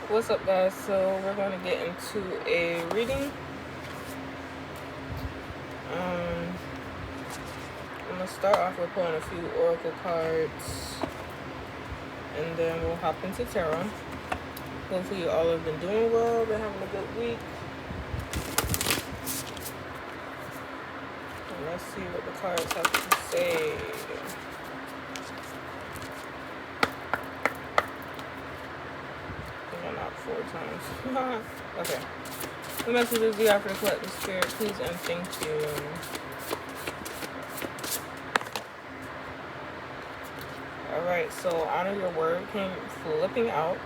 What's up, guys? So we're going to get into a reading. I'm going to start off with pulling a few oracle cards, and then we'll hop into tarot. Hopefully you all have been doing well, been having a good week. And let's see what the cards have to say. I'm not 4 times. Okay. The messages you have for the collective spirit, please and thank you. Alright, so honor your word came flipping out.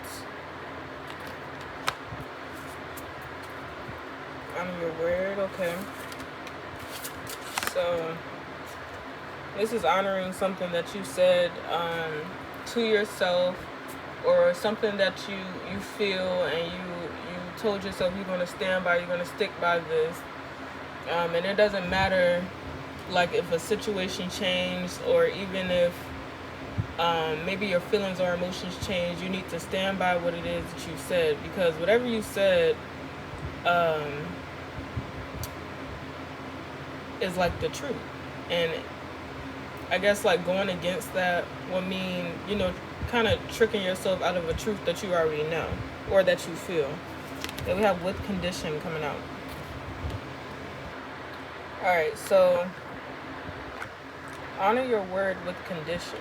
Honor your word, okay. So this is honoring something that you said to yourself, or something that you feel and you told yourself you're going to stand by, you're going to stick by this. And it doesn't matter like if a situation changed, or even if maybe your feelings or emotions change, you need to stand by what it is that you said, because whatever you said is like the truth. And I guess like going against that will mean, kind of tricking yourself out of a truth that you already know or that you feel. Then we have with condition coming out. Alright, so honor your word with condition.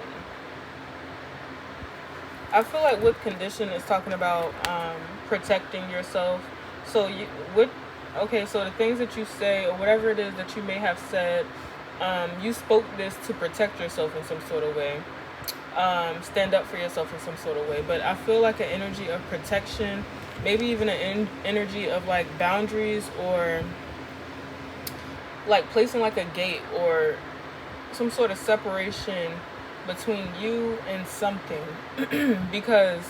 I feel like with condition is talking about protecting yourself. So so the things that you say, or whatever it is that you may have said, you spoke this to protect yourself in some sort of way. Stand up for yourself in some sort of way. But I feel like an energy of protection, maybe even an energy of like boundaries, or like placing like a gate or some sort of separation between you and something. Because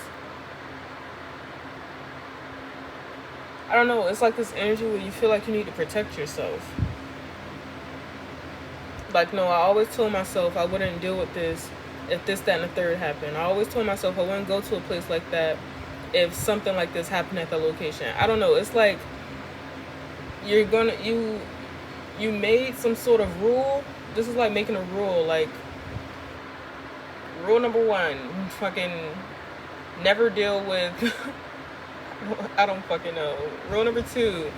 I don't know, it's like this energy where you feel like you need to protect yourself. Like, no, I always told myself I wouldn't deal with this if this, that, and the third happened. I always told myself I wouldn't go to a place like that if something like this happened at the location. I don't know, it's like you made some sort of rule. This is like making a rule, like rule number 1, fucking never deal with I don't fucking know. Rule number 2,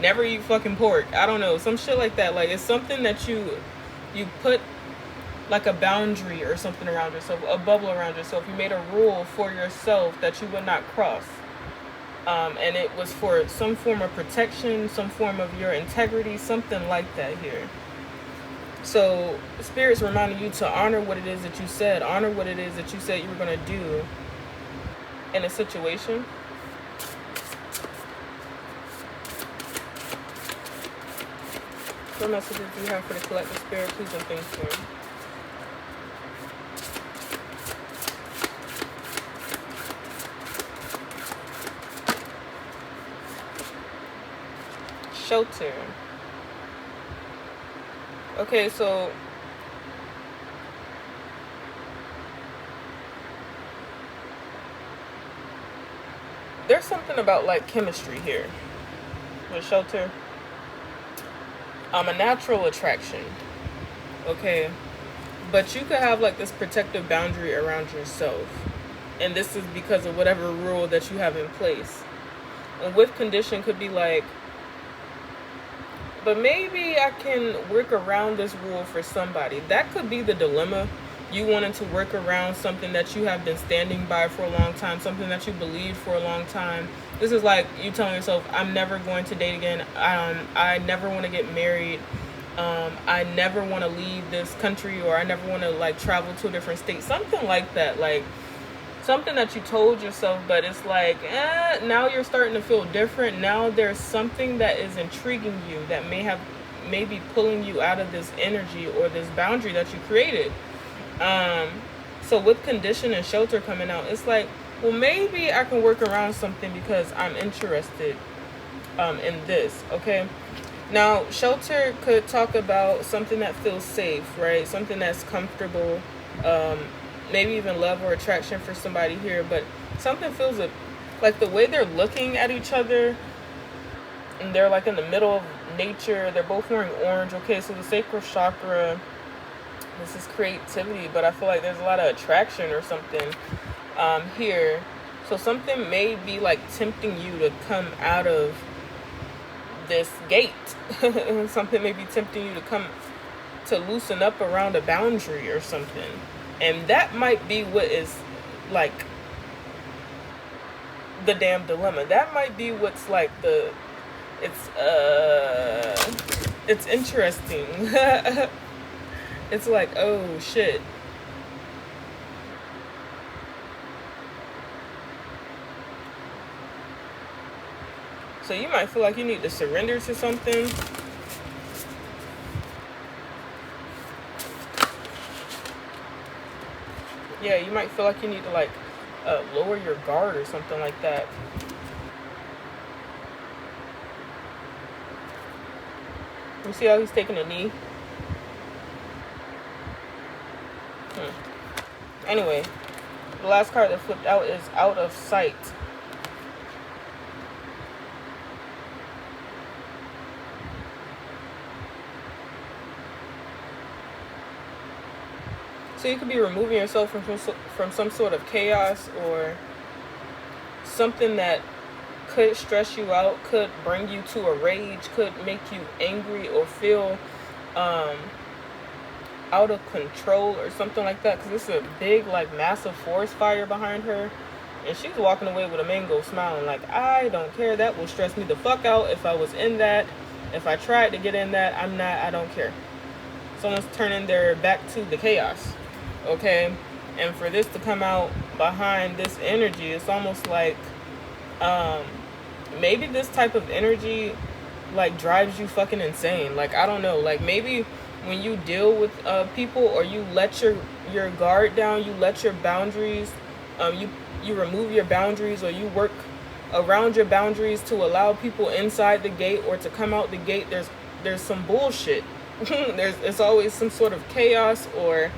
never eat fucking pork. I don't know, some shit like that. Like, it's something that you put like a boundary or something around yourself, a bubble around yourself. You made a rule for yourself that you would not cross. And it was for some form of protection, some form of your integrity, something like that here. So Spirit's reminding you to honor what it is that you said. Honor what it is that you said you were going to do in a situation. What messages do you have for the collective spirit? Please and thank you. Shelter. Okay, so there's something about like chemistry here with shelter. A natural attraction. Okay, but you could have like this protective boundary around yourself, and this is because of whatever rule that you have in place. And with condition could be like, but maybe I can work around this rule for somebody. That could be the dilemma. You wanted to work around something that you have been standing by for a long time, something that you believed for a long time. This is like you telling yourself, I'm never going to date again. I never want to get married. I never want to leave this country, or I never want to like travel to a different state. Something like that. Like something that you told yourself, but it's like, now you're starting to feel different. Now there's something that is intriguing you that may be pulling you out of this energy or this boundary that you created. So with condition and shelter coming out, it's like, well, maybe I can work around something because I'm interested in this. Okay, now shelter could talk about something that feels safe, right? Something that's comfortable, maybe even love or attraction for somebody here, but something feels Like the way they're looking at each other, and they're like in the middle of nature. They're both wearing orange. Okay, so the sacral chakra, this is creativity, but I feel like there's a lot of attraction or something here. So something may be like tempting you to come out of this gate. Something may be tempting you to loosen up around a boundary or something. And that might be what is like the damn dilemma. That might be what's like it's interesting. It's like, oh shit. So you might feel like you need to surrender to something. Yeah, you might feel like you need to like lower your guard or something like that. You see how he's taking a knee? Anyway, the last card that flipped out is Out of Sight. So you could be removing yourself from some sort of chaos or something that could stress you out, could bring you to a rage, could make you angry or feel out of control or something like that. Because this is a big, like, massive forest fire behind her, and she's walking away with a mango smiling like, I don't care, that will stress me the fuck out if I was in that. If I tried to get in that, I don't care. Someone's turning their back to the chaos. Okay, and for this to come out behind this energy, it's almost like maybe this type of energy like drives you fucking insane. Like, I don't know, like maybe when you deal with people, or you let your guard down, you let your boundaries, you remove your boundaries, or you work around your boundaries to allow people inside the gate or to come out the gate, there's some bullshit. It's always some sort of chaos, or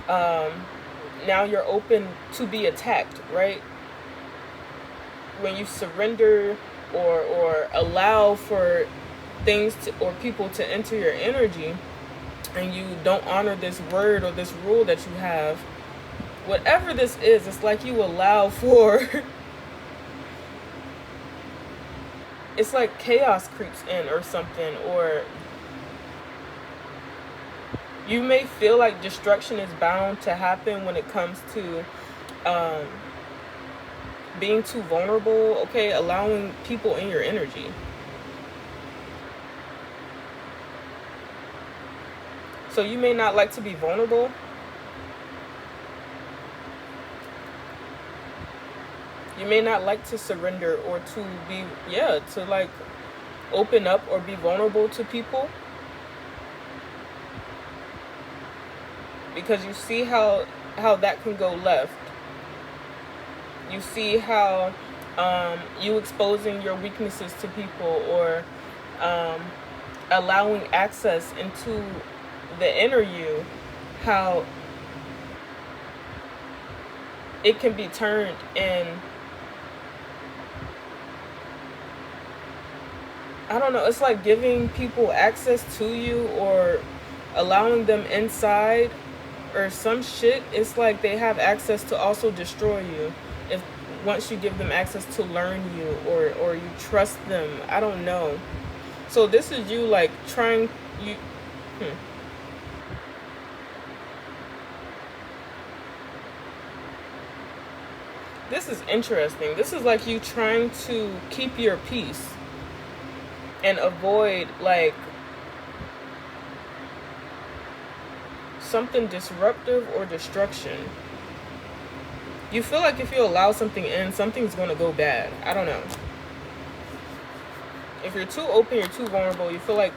now you're open to be attacked, right? When you surrender or allow for things to, or people to enter your energy, and you don't honor this word or this rule that you have, whatever this is, it's like you allow for it's like chaos creeps in or something, or you may feel like destruction is bound to happen when it comes to being too vulnerable, okay? Allowing people in your energy. So you may not like to be vulnerable. You may not like to surrender or to be, to like open up or be vulnerable to people. Because you see how that can go left. You see how you exposing your weaknesses to people, or allowing access into the inner you, how it can be turned in, I don't know, it's like giving people access to you or allowing them inside or some shit. It's like they have access to also destroy you if once you give them access to learn you, or you trust them. I don't know. So this is you like trying you This is interesting. This is like you trying to keep your peace and avoid like something disruptive or destruction. You feel like if you allow something in, something's going to go bad. I don't know. If you're too open, you're too vulnerable, you feel like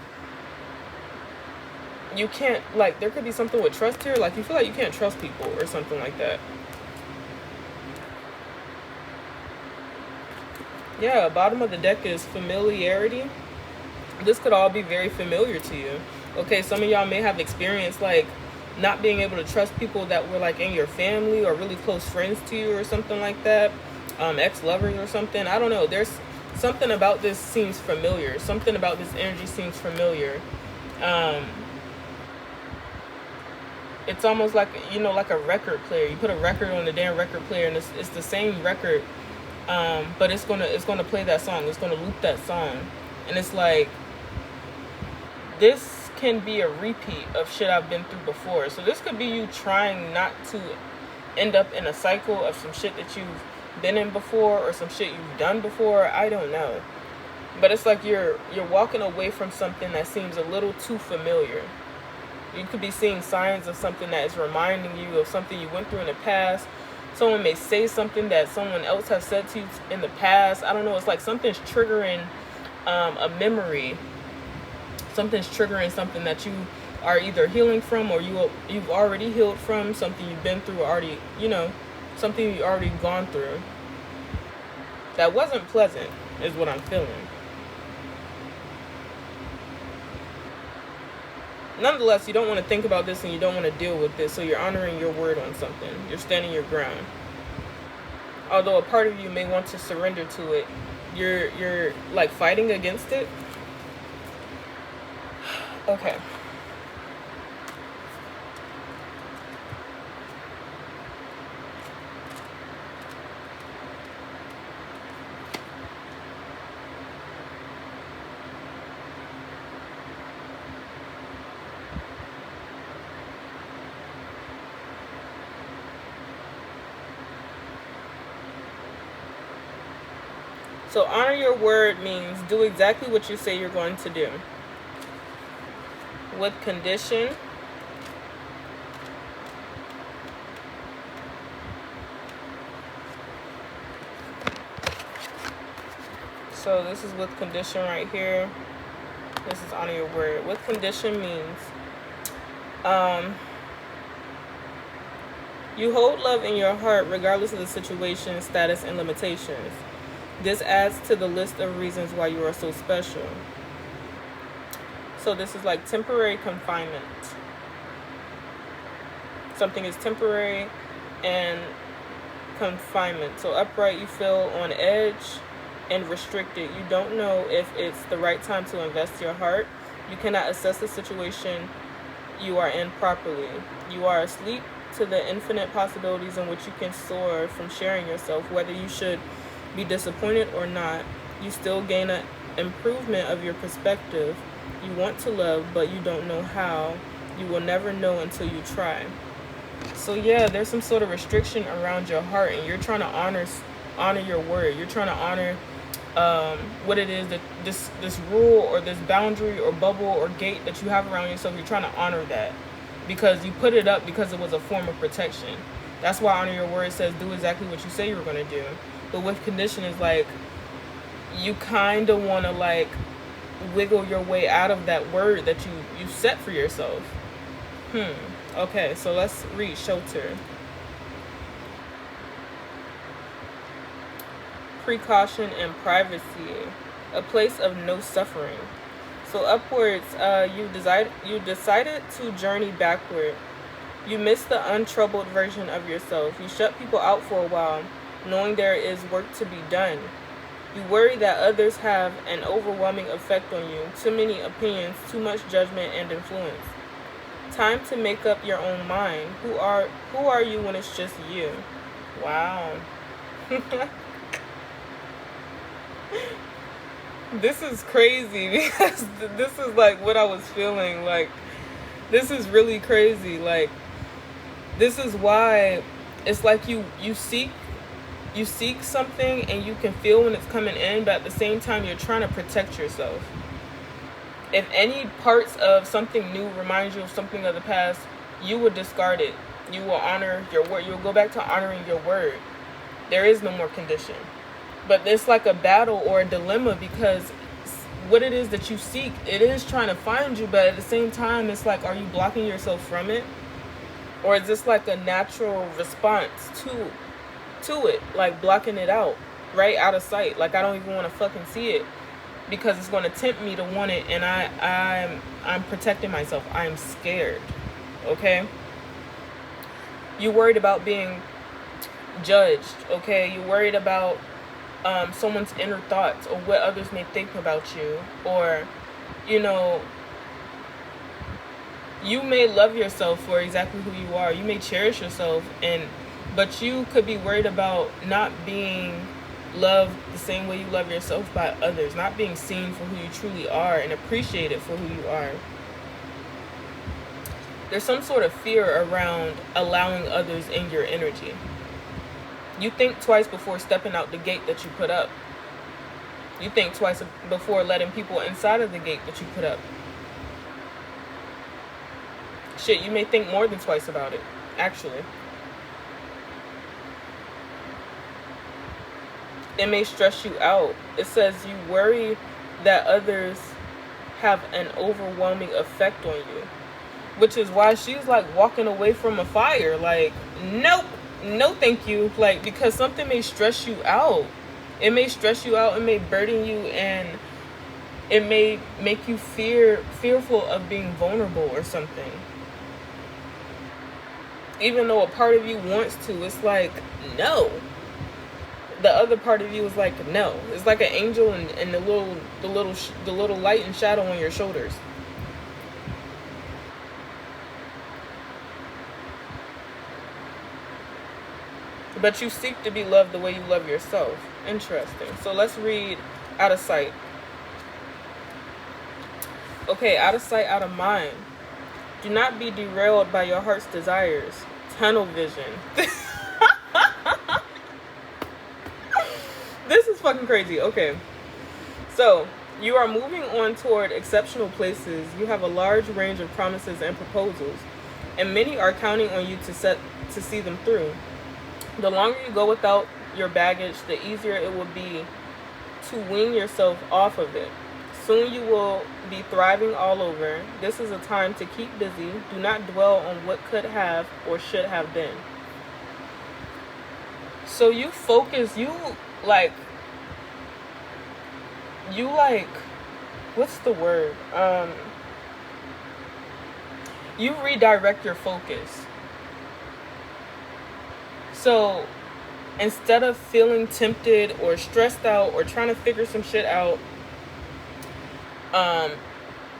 you can't, like, there could be something with trust here. Like, you feel like you can't trust people or something like that. Yeah, bottom of the deck is familiarity. This could all be very familiar to you. Okay, some of y'all may have experienced like not being able to trust people that were like in your family or really close friends to you or something like that. ex-lovers or something. I don't know. There's something about this seems familiar. Something about this energy seems familiar. Um, it's almost like, you know, like a record player. You put a record on the damn record player, and it's the same record, but it's gonna play that song. It's gonna loop that song, and it's like, this can be a repeat of shit I've been through before. So this could be you trying not to end up in a cycle of some shit that you've been in before, or some shit you've done before. I don't know, but it's like you're walking away from something that seems a little too familiar. You could be seeing signs of something that is reminding you of something you went through in the past. Someone may say something that someone else has said to you in the past. I don't know. It's like something's triggering a memory. Something's triggering something that you are either healing from, or you've already healed from. Something you've been through already, you know, something you've already gone through. That wasn't pleasant, is what I'm feeling. Nonetheless, you don't want to think about this and you don't want to deal with this, so you're honoring your word on something. You're standing your ground. Although a part of you may want to surrender to it, you're like fighting against it. Okay. So honor your word means do exactly what you say you're going to do. With condition. So this is with condition right here. This is honor your word. With condition means you hold love in your heart regardless of the situation, status, and limitations. This adds to the list of reasons why you are so special. So this is like temporary confinement. Something is temporary and confinement. So upright, you feel on edge and restricted. You don't know if it's the right time to invest your heart. You cannot assess the situation you are in properly. You are asleep to the infinite possibilities in which you can soar from sharing yourself. Whether you should be disappointed or not, you still gain an improvement of your perspective. You want to love, but you don't know how. You will never know until you try. So yeah, there's some sort of restriction around your heart, and you're trying to honor your word. You're trying to honor what it is that this rule or this boundary or bubble or gate that you have around yourself. You're trying to honor that because you put it up because it was a form of protection. That's why honor your word says do exactly what you say you were going to do. But with condition is like you kind of want to like wiggle your way out of that word that you set for yourself. Okay, so let's read shelter. Precaution and privacy, a place of no suffering. So upwards, you decided to journey backward. You miss the untroubled version of yourself. You shut people out for a while, knowing there is work to be done. You worry that others have an overwhelming effect on you, too many opinions, too much judgment and influence. Time to make up your own mind. Who are you when it's just you? Wow. This is crazy because this is like what I was feeling. Like, this is really crazy. Like, this is why it's like you seek something and you can feel when it's coming in, but at the same time you're trying to protect yourself. If any parts of something new remind you of something of the past, you will discard it. You will honor your word. You'll go back to honoring your word. There is no more condition. But it's like a battle or a dilemma because what it is that you seek, it is trying to find you, but at the same time, it's like, are you blocking yourself from it? Or is this like a natural response to it, like blocking it out, right out of sight? Like, I don't even want to fucking see it because it's going to tempt me to want it, and I'm protecting myself. I'm scared. Okay? You worried about being judged, okay? You're worried about someone's inner thoughts or what others may think about you, or, you know, you may love yourself for exactly who you are. You may cherish yourself, but you could be worried about not being loved the same way you love yourself by others, not being seen for who you truly are and appreciated for who you are. There's some sort of fear around allowing others in your energy. You think twice before stepping out the gate that you put up. You think twice before letting people inside of the gate that you put up. Shit, you may think more than twice about it, actually. It may stress you out. It says you worry that others have an overwhelming effect on you, which is why she's like walking away from a fire. Like, nope, no thank you. Like, because something may stress you out. It may stress you out, it may burden you, and it may make you fearful of being vulnerable or something. Even though a part of you wants to, it's like, no. The other part of you is like, no. It's like an angel and the little light and shadow on your shoulders. But you seek to be loved the way you love yourself. Interesting. So let's read Out of Sight. Okay, out of sight, out of mind. Do not be derailed by your heart's desires. Tunnel vision. This is fucking crazy. Okay. So, you are moving on toward exceptional places. You have a large range of promises and proposals, and many are counting on you to see them through. The longer you go without your baggage, the easier it will be to wean yourself off of it. Soon you will be thriving all over. This is a time to keep busy. Do not dwell on what could have or should have been. So you focus, what's the word? You redirect your focus. So instead of feeling tempted or stressed out or trying to figure some shit out,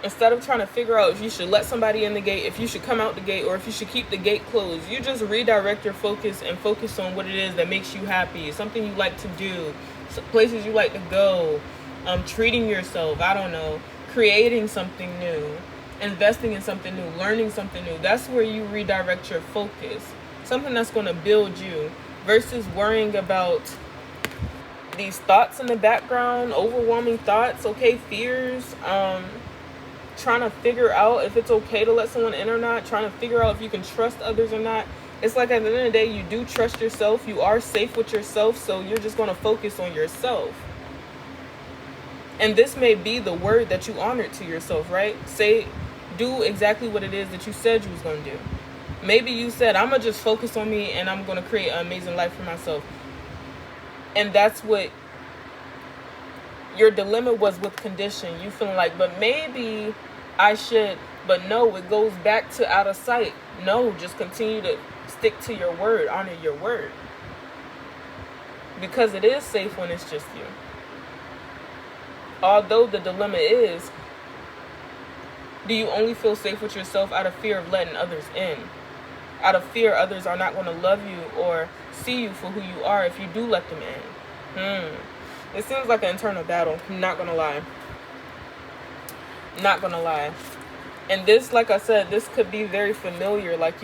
instead of trying to figure out if you should let somebody in the gate, if you should come out the gate, or if you should keep the gate closed, you just redirect your focus and focus on what it is that makes you happy, something you like to do, places you like to go, treating yourself, I don't know, creating something new, investing in something new, learning something new. That's where you redirect your focus. Something that's going to build you versus worrying about these thoughts in the background, overwhelming thoughts, okay, fears, trying to figure out if it's okay to let someone in or not, trying to figure out if you can trust others or not. It's like at the end of the day, you do trust yourself, you are safe with yourself, so you're just going to focus on yourself. And this may be the word that you honored to yourself, right? Do exactly what it is that you said you was going to do. Maybe you said, I'm going to just focus on me and I'm going to create an amazing life for myself. And that's what your dilemma was with condition. You feeling like, but maybe I should, but no, it goes back to out of sight. No, just continue to stick to your word, honor your word. Because it is safe when it's just you. Although the dilemma is, do you only feel safe with yourself out of fear of letting others in? Out of fear others are not going to love you or see you for who you are if you do let them in. It seems like an internal battle. I'm not going to lie. Not going to lie. And this, like I said, this could be very familiar. Like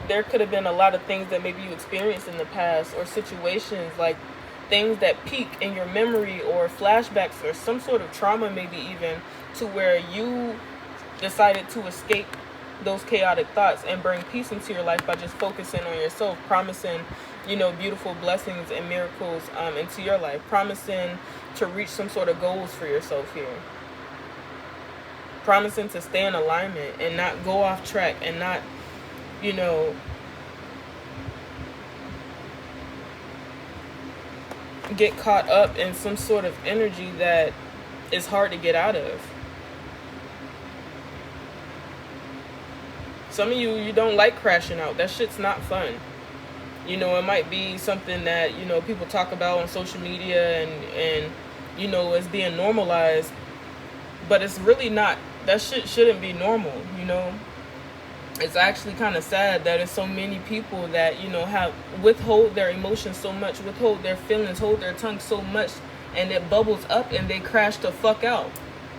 there could have been a lot of things that maybe you experienced in the past, or situations, like things that peak in your memory, or flashbacks, or some sort of trauma maybe even, to where you decided to escape those chaotic thoughts and bring peace into your life by just focusing on yourself, promising, beautiful blessings and miracles into your life, promising to reach some sort of goals for yourself here, promising to stay in alignment and not go off track and not, get caught up in some sort of energy that is hard to get out of. Some of you don't like crashing out. That shit's not fun. You know, it might be something that, you know, people talk about on social media and you know, is being normalized, but it's really not. That shit shouldn't be normal, you know. It's actually kind of sad that there's so many people that, you know, have withhold their emotions so much, withhold their feelings, hold their tongue so much, and it bubbles up and they crash the fuck out.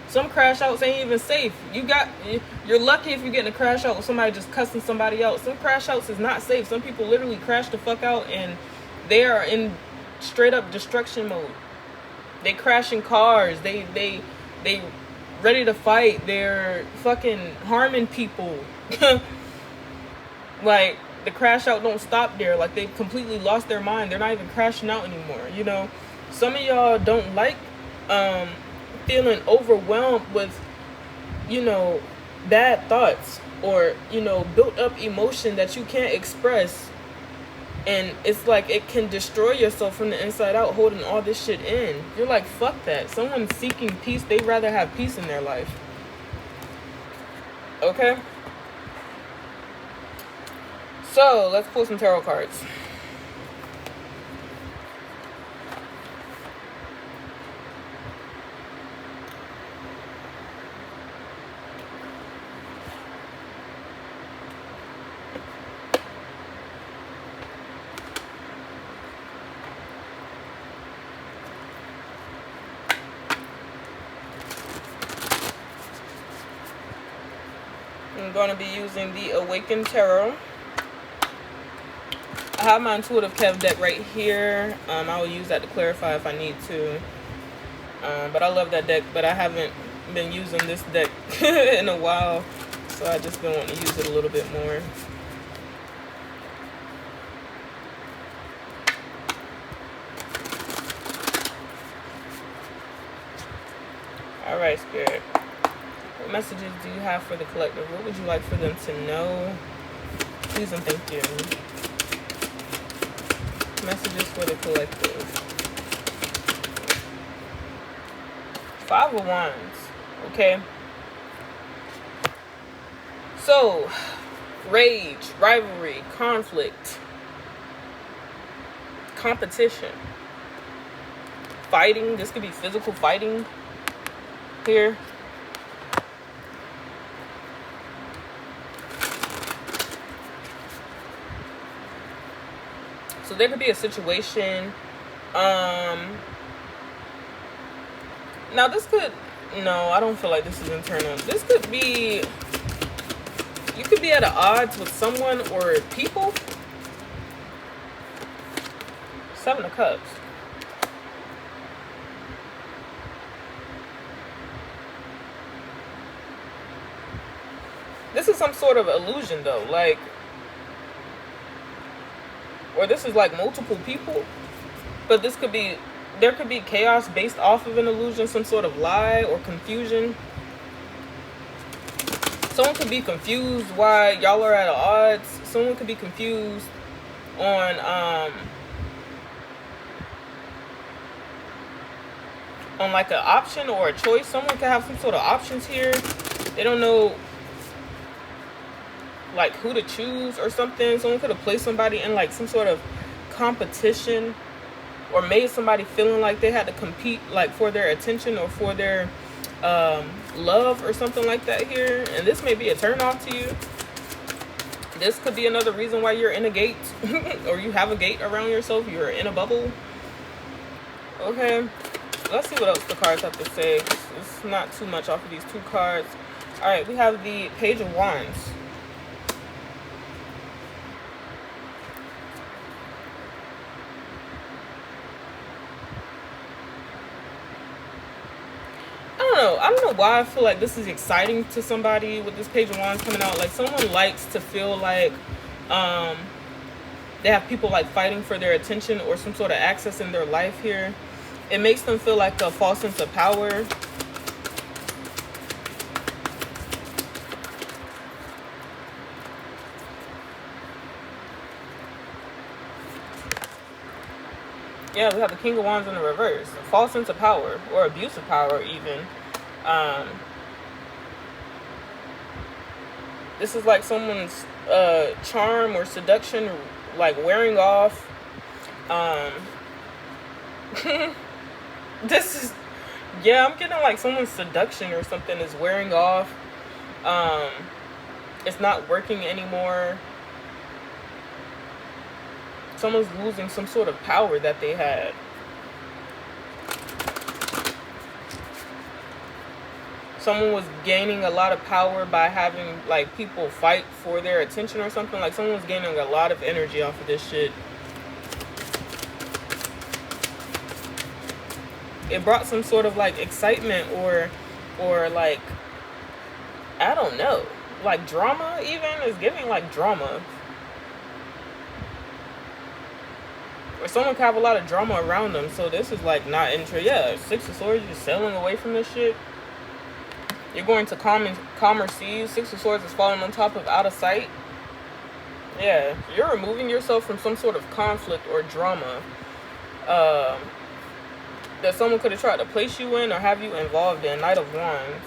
Some crash outs ain't even safe. You're lucky if you're getting a crash out with somebody just cussing somebody out. Some crash outs is not safe. Some people literally crash the fuck out and they are in straight up destruction mode. They crashing cars. They ready to fight. They're fucking harming people. Like, the crash out don't stop there. Like, they've completely lost their mind. They're not even crashing out anymore, you know. Some of y'all don't like feeling overwhelmed with, you know, bad thoughts or, you know, built up emotion that you can't express. And it's like it can destroy yourself from the inside out, holding all this shit in. You're like, fuck that. Someone seeking peace, they'd rather have peace in their life. Okay? So, let's pull some tarot cards. I'm going to be using the Awakened Tarot. I have my Intuitive Kev deck right here. I will use that to clarify if I need to. But I love that deck, but I haven't been using this deck in a while. So I just been wanting to use it a little bit more. Alright, Spirit. What messages do you have for the collective? What would you like for them to know? Please and thank you. Messages for the collective. 5 of Wands. Okay. So, rage, rivalry, conflict, competition, fighting. This could be physical fighting here. So there could be a situation. Now this could, no, I don't feel like this is internal. This could be, you could be at odds with someone or people. 7 of Cups. This is some sort of illusion though, like, or this is like multiple people, but this could be, there could be chaos based off of an illusion, some sort of lie or confusion. Someone could be confused why y'all are at odds. Someone could be confused on like an option or a choice. Someone could have some sort of options here. They don't know like who to choose or something. Someone could have placed somebody in like some sort of competition or made somebody feeling like they had to compete like for their attention or for their love or something like that here. And this may be a turn off to you. This could be another reason why you're in a gate or you have a gate around yourself. You're in a bubble. Okay, let's see what else the cards have to say. It's not too much off of these 2 cards. All right, we have the Page of Wands. I don't know why I feel like this is exciting to somebody with this Page of Wands coming out. Like, someone likes to feel like they have people like fighting for their attention or some sort of access in their life here. It makes them feel like a false sense of power. Yeah, we have the King of Wands in the reverse. A false sense of power or abuse of power even. This is like someone's charm or seduction like wearing off. This is, yeah, I'm getting like someone's seduction or something is wearing off. It's not working anymore. Someone's losing some sort of power that they had. Someone was gaining a lot of power by having like people fight for their attention or something. Like someone was gaining a lot of energy off of this shit. It brought some sort of like excitement or like, I don't know, like drama. Even is giving like drama. Or someone could have a lot of drama around them. So this is like not yeah, Six of Swords, you're sailing away from this shit. You're going to calmer seas. Six of Swords is falling on top of out of sight. Yeah, you're removing yourself from some sort of conflict or drama that someone could have tried to place you in or have you involved in. Knight of Wands.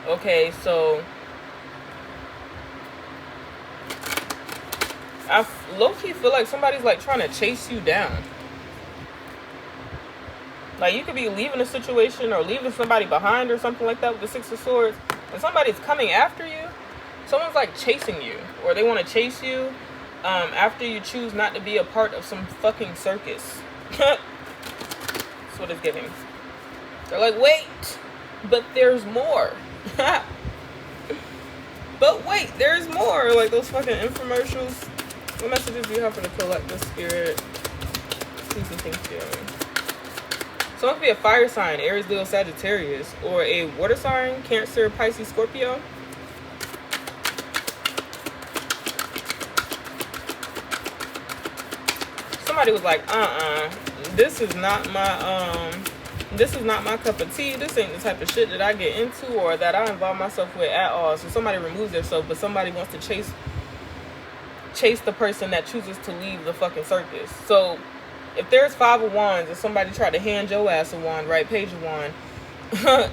Okay, so I low-key feel like somebody's like trying to chase you down. Like you could be leaving a situation or leaving somebody behind or something like that with the Six of Swords, and somebody's coming after you. Someone's like chasing you, or they want to chase you after you choose not to be a part of some fucking circus. That's what it's giving. They're like, wait, but there's more. But wait, there's more. Like those fucking infomercials. What messages do you have for the collective spirit? See some things here. Someone could be a fire sign, Aries, Leo, Sagittarius, or a water sign, Cancer, Pisces, Scorpio. Somebody was like, this is not my cup of tea. This ain't the type of shit that I get into or that I involve myself with at all. So somebody removes themselves, but somebody wants to chase the person that chooses to leave the fucking circus. So if there's 5 of Wands and somebody tried to hand your ass a wand, right, Page of Wand,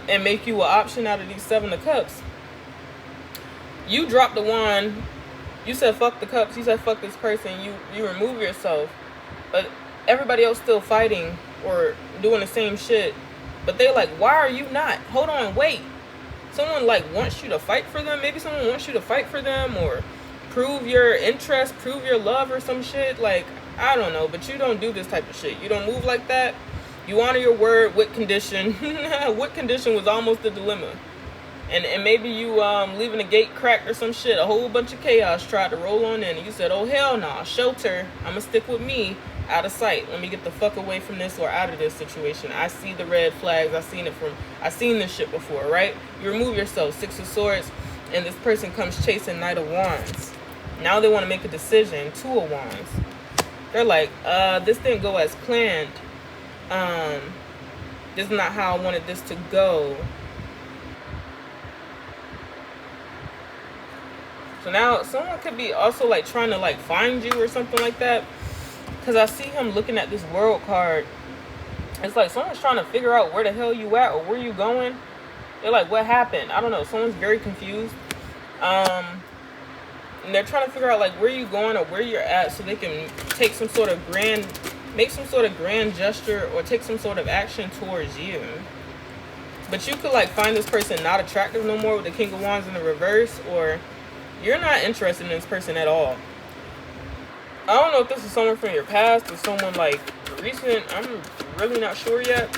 and make you an option out of these 7 of Cups, you drop the wand, you said fuck the cups, you said fuck this person, you remove yourself, but everybody else still fighting or doing the same shit, but they like, why are you not? Hold on, wait. Someone like wants you to fight for them. Maybe someone wants you to fight for them or prove your interest, prove your love or some shit. Like, I don't know, but you don't do this type of shit. You don't move like that. You honor your word with condition. What condition was almost a dilemma. And maybe you leaving the gate cracked or some shit. A whole bunch of chaos tried to roll on in. And you said, oh, hell no. Shelter. I'm going to stick with me. Out of sight. Let me get the fuck away from this or out of this situation. I see the red flags. I seen this shit before, right? You remove yourself. 6 of Swords. And this person comes chasing Knight of Wands. Now they want to make a decision. 2 of Wands. They're like, this didn't go as planned. This is not how I wanted this to go. So now someone could be also like trying to like find you or something like that. Because I see him looking at this world card. It's like someone's trying to figure out where the hell you at or where you going. They're like, what happened? I don't know. Someone's very confused. And they're trying to figure out like where you going or where you're at so they can take some sort of make some sort of grand gesture or take some sort of action towards you. But you could like find this person not attractive no more with the King of Wands in the reverse, or you're not interested in this person at all. I don't know if this is someone from your past or someone like recent. I'm really not sure yet.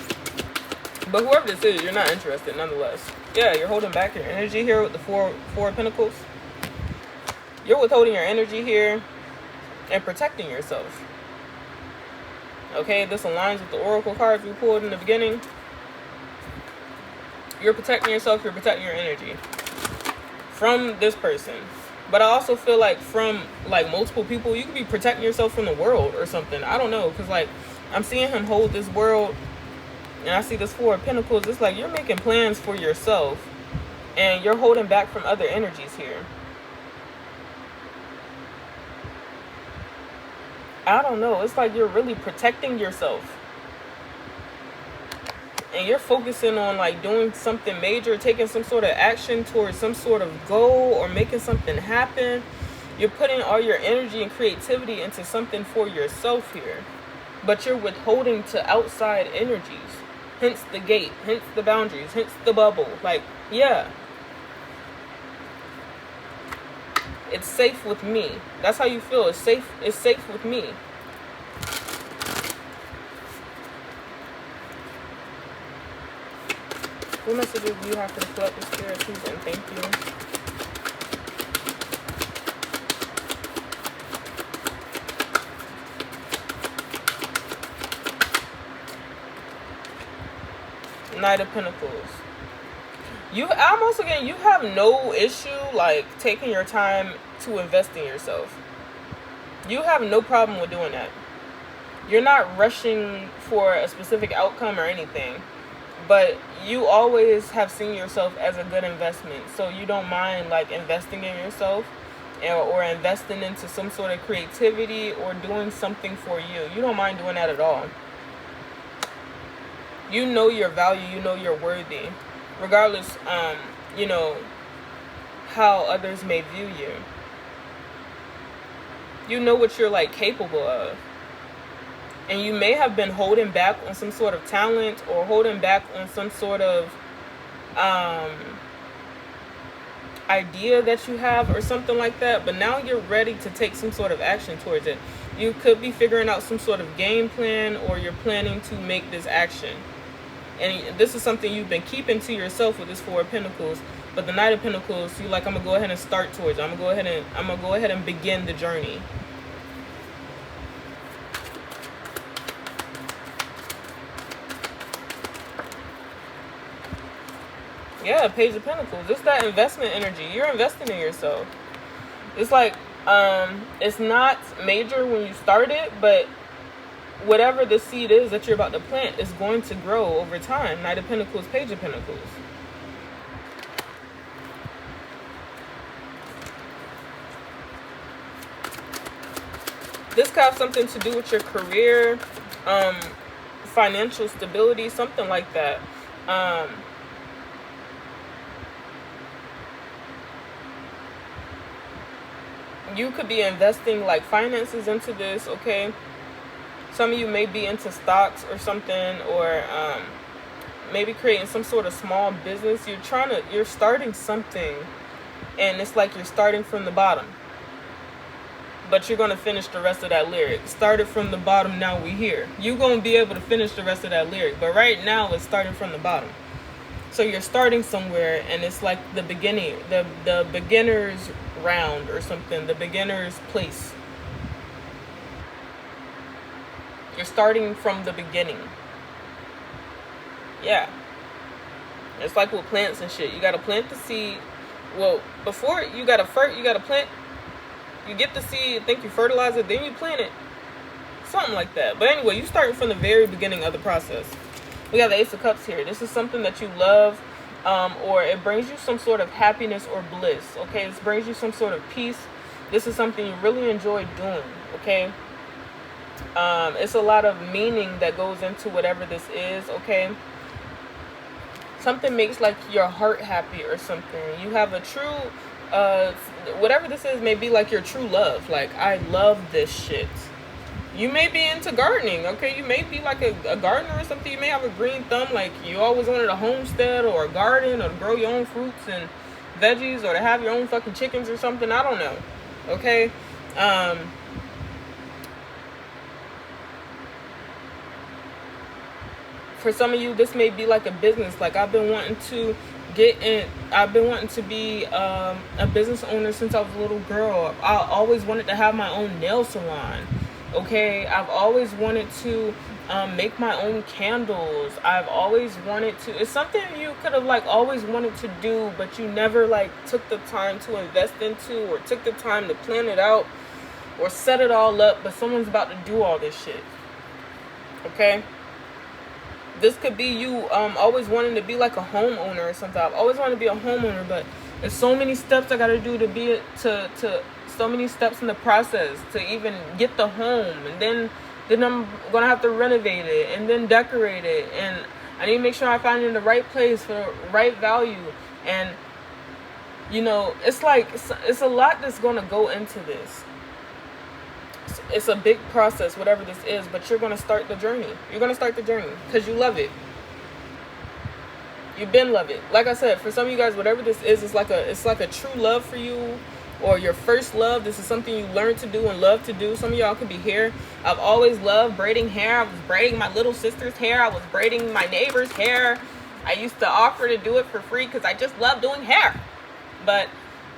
But whoever this is, you're not interested nonetheless. Yeah, you're holding back your energy here with the four of Pentacles. You're withholding your energy here and protecting yourself. Okay, this aligns with the Oracle cards we pulled in the beginning. You're protecting yourself, you're protecting your energy from this person. But I also feel like from like multiple people, you could be protecting yourself from the world or something. I don't know, because like I'm seeing him hold this world and I see this 4 of Pentacles. It's like you're making plans for yourself and you're holding back from other energies here. I don't know. It's like you're really protecting yourself. And you're focusing on like doing something major, taking some sort of action towards some sort of goal or making something happen. You're putting all your energy and creativity into something for yourself here, but you're withholding to outside energies. Hence the gate, hence the boundaries, hence the bubble. Like, yeah, it's safe with me. That's how you feel. It's safe. It's safe with me. What messages do you have for the collective spirit, please, and thank you. Knight of Pentacles. You almost, again, you have no issue like taking your time to invest in yourself. You have no problem with doing that. You're not rushing for a specific outcome or anything, but you always have seen yourself as a good investment. So you don't mind like investing in yourself or investing into some sort of creativity or doing something for you. You don't mind doing that at all. You know your value, you know you're worthy, regardless, you know, how others may view you. You know what you're like capable of. And you may have been holding back on some sort of talent or holding back on some sort of idea that you have or something like that. But now you're ready to take some sort of action towards it. You could be figuring out some sort of game plan, or you're planning to make this action. And this is something you've been keeping to yourself with this Four of Pentacles. But the Knight of Pentacles, you like, I'm gonna go ahead and start towards it. I'm gonna go ahead and begin the journey. Yeah, Page of Pentacles. It's that investment energy. You're investing in yourself. It's like, it's not major when you start it, but whatever the seed is that you're about to plant is going to grow over time. Knight of Pentacles, Page of Pentacles. This could have something to do with your career, financial stability, something like that. You could be investing like finances into this, okay? Some of you may be into stocks or something, or maybe creating some sort of small business. You're starting something, and it's like you're starting from the bottom, but you're going to finish the rest of that lyric. Started from the bottom, now we here. You're going to be able to finish the rest of that lyric, but right now it's starting from the bottom. So you're starting somewhere, and it's like the beginning, the beginner's round or something, the beginner's place. You're starting from the beginning. Yeah. It's like with plants and shit. You gotta plant the seed. Well, before you gotta plant. You get the seed, think you fertilize it, then you plant it. Something like that. But anyway, you starting from the very beginning of the process. We got the Ace of Cups here. This is something that you love, or it brings you some sort of happiness or bliss. Okay, this brings you some sort of peace. This is something you really enjoy doing. Okay. It's a lot of meaning that goes into whatever this is, okay? Something makes like your heart happy or something. You have a true, whatever this is may be like your true love. Like, I love this shit. You may be into gardening, okay? You may be like a gardener or something. You may have a green thumb, like you always wanted a homestead or a garden, or to grow your own fruits and veggies, or to have your own fucking chickens or something. I don't know, okay? For some of you, this may be like a business. Like, I've been wanting to be a business owner since I was a little girl. I always wanted to have my own nail salon. Okay, I've always wanted to make my own candles. I've always wanted to. It's something you could have like always wanted to do, but you never like took the time to invest into, or took the time to plan it out, or set it all up. But someone's about to do all this shit. Okay. This could be you always wanting to be like a homeowner or something. I've always wanted to be a homeowner, but there's so many steps I gotta do to so many steps in the process to even get the home, and then I'm gonna have to renovate it and then decorate it, and I need to make sure I find it in the right place for the right value, and You know, it's like, it's a lot that's going to go into this. It's a big process, whatever this is, but you're going to start the journey. You're going to start the journey because you love it. You've been love it. Like I said, for some of you guys, whatever this is, it's like a true love for you, or your first love. This is something you learned to do and love to do. Some of y'all could be hair. I've always loved braiding hair. I was braiding my little sister's hair. I was braiding my neighbor's hair. I used to offer to do it for free because I just love doing hair. But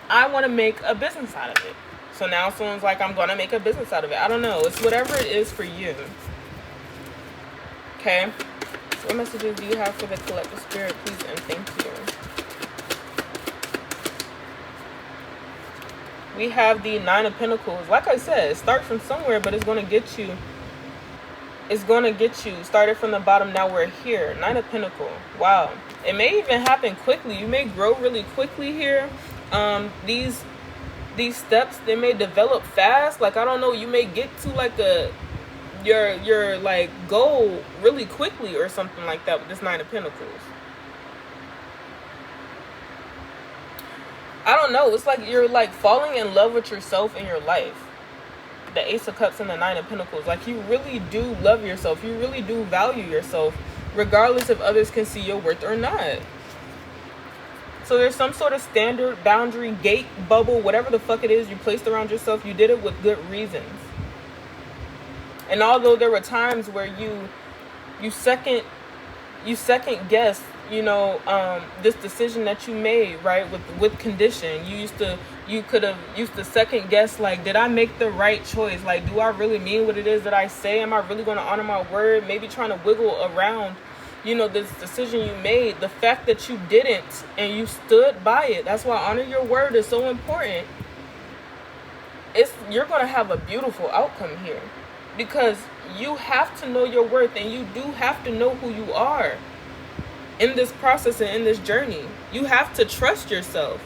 I want to make a business out of it. So now someone's like, I'm going to make a business out of it. I don't know. It's whatever it is for you. Okay? So what messages do you have for the collective spirit, please, and thank you? We have the Nine of Pentacles. Like I said, start from somewhere, but it's going to get you. It's going to get you started from the bottom. Now we're here. Nine of Pentacles. Wow. It may even happen quickly. You may grow really quickly here. These steps, they may develop fast. Like, I don't know, you may get to like your like goal really quickly or something like that with this Nine of Pentacles. I don't know. It's like you're like falling in love with yourself in your life. The Ace of Cups and the Nine of Pentacles. Like, you really do love yourself. You really do value yourself, regardless if others can see your worth or not. So there's some sort of standard, boundary, gate, bubble, whatever the fuck it is you placed around yourself. You did it with good reasons. And although there were times where you second guess, you know, this decision that you made, right, with condition. You could have used to second guess, like, did I make the right choice? Like, do I really mean what it is that I say? Am I really going to honor my word? Maybe trying to wiggle around, you know, this decision you made. The fact that you didn't and you stood by it. That's why honor your word is so important. You're going to have a beautiful outcome here, because you have to know your worth, and you do have to know who you are in this process and in this journey. You have to trust yourself.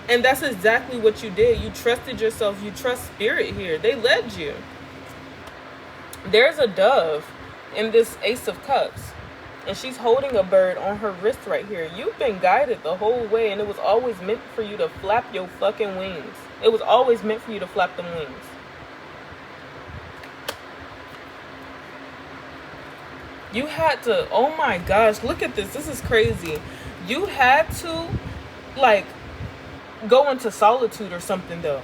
And that's exactly what you did. You trusted yourself. You trust spirit here. They led you. There's a dove in this Ace of Cups, and she's holding a bird on her wrist right here. You've been guided the whole way, and it was always meant for you to flap your fucking wings. It was always meant for you to flap them wings. You had to, oh my gosh, look at this. This is crazy. You had to, like, go into solitude or something, though.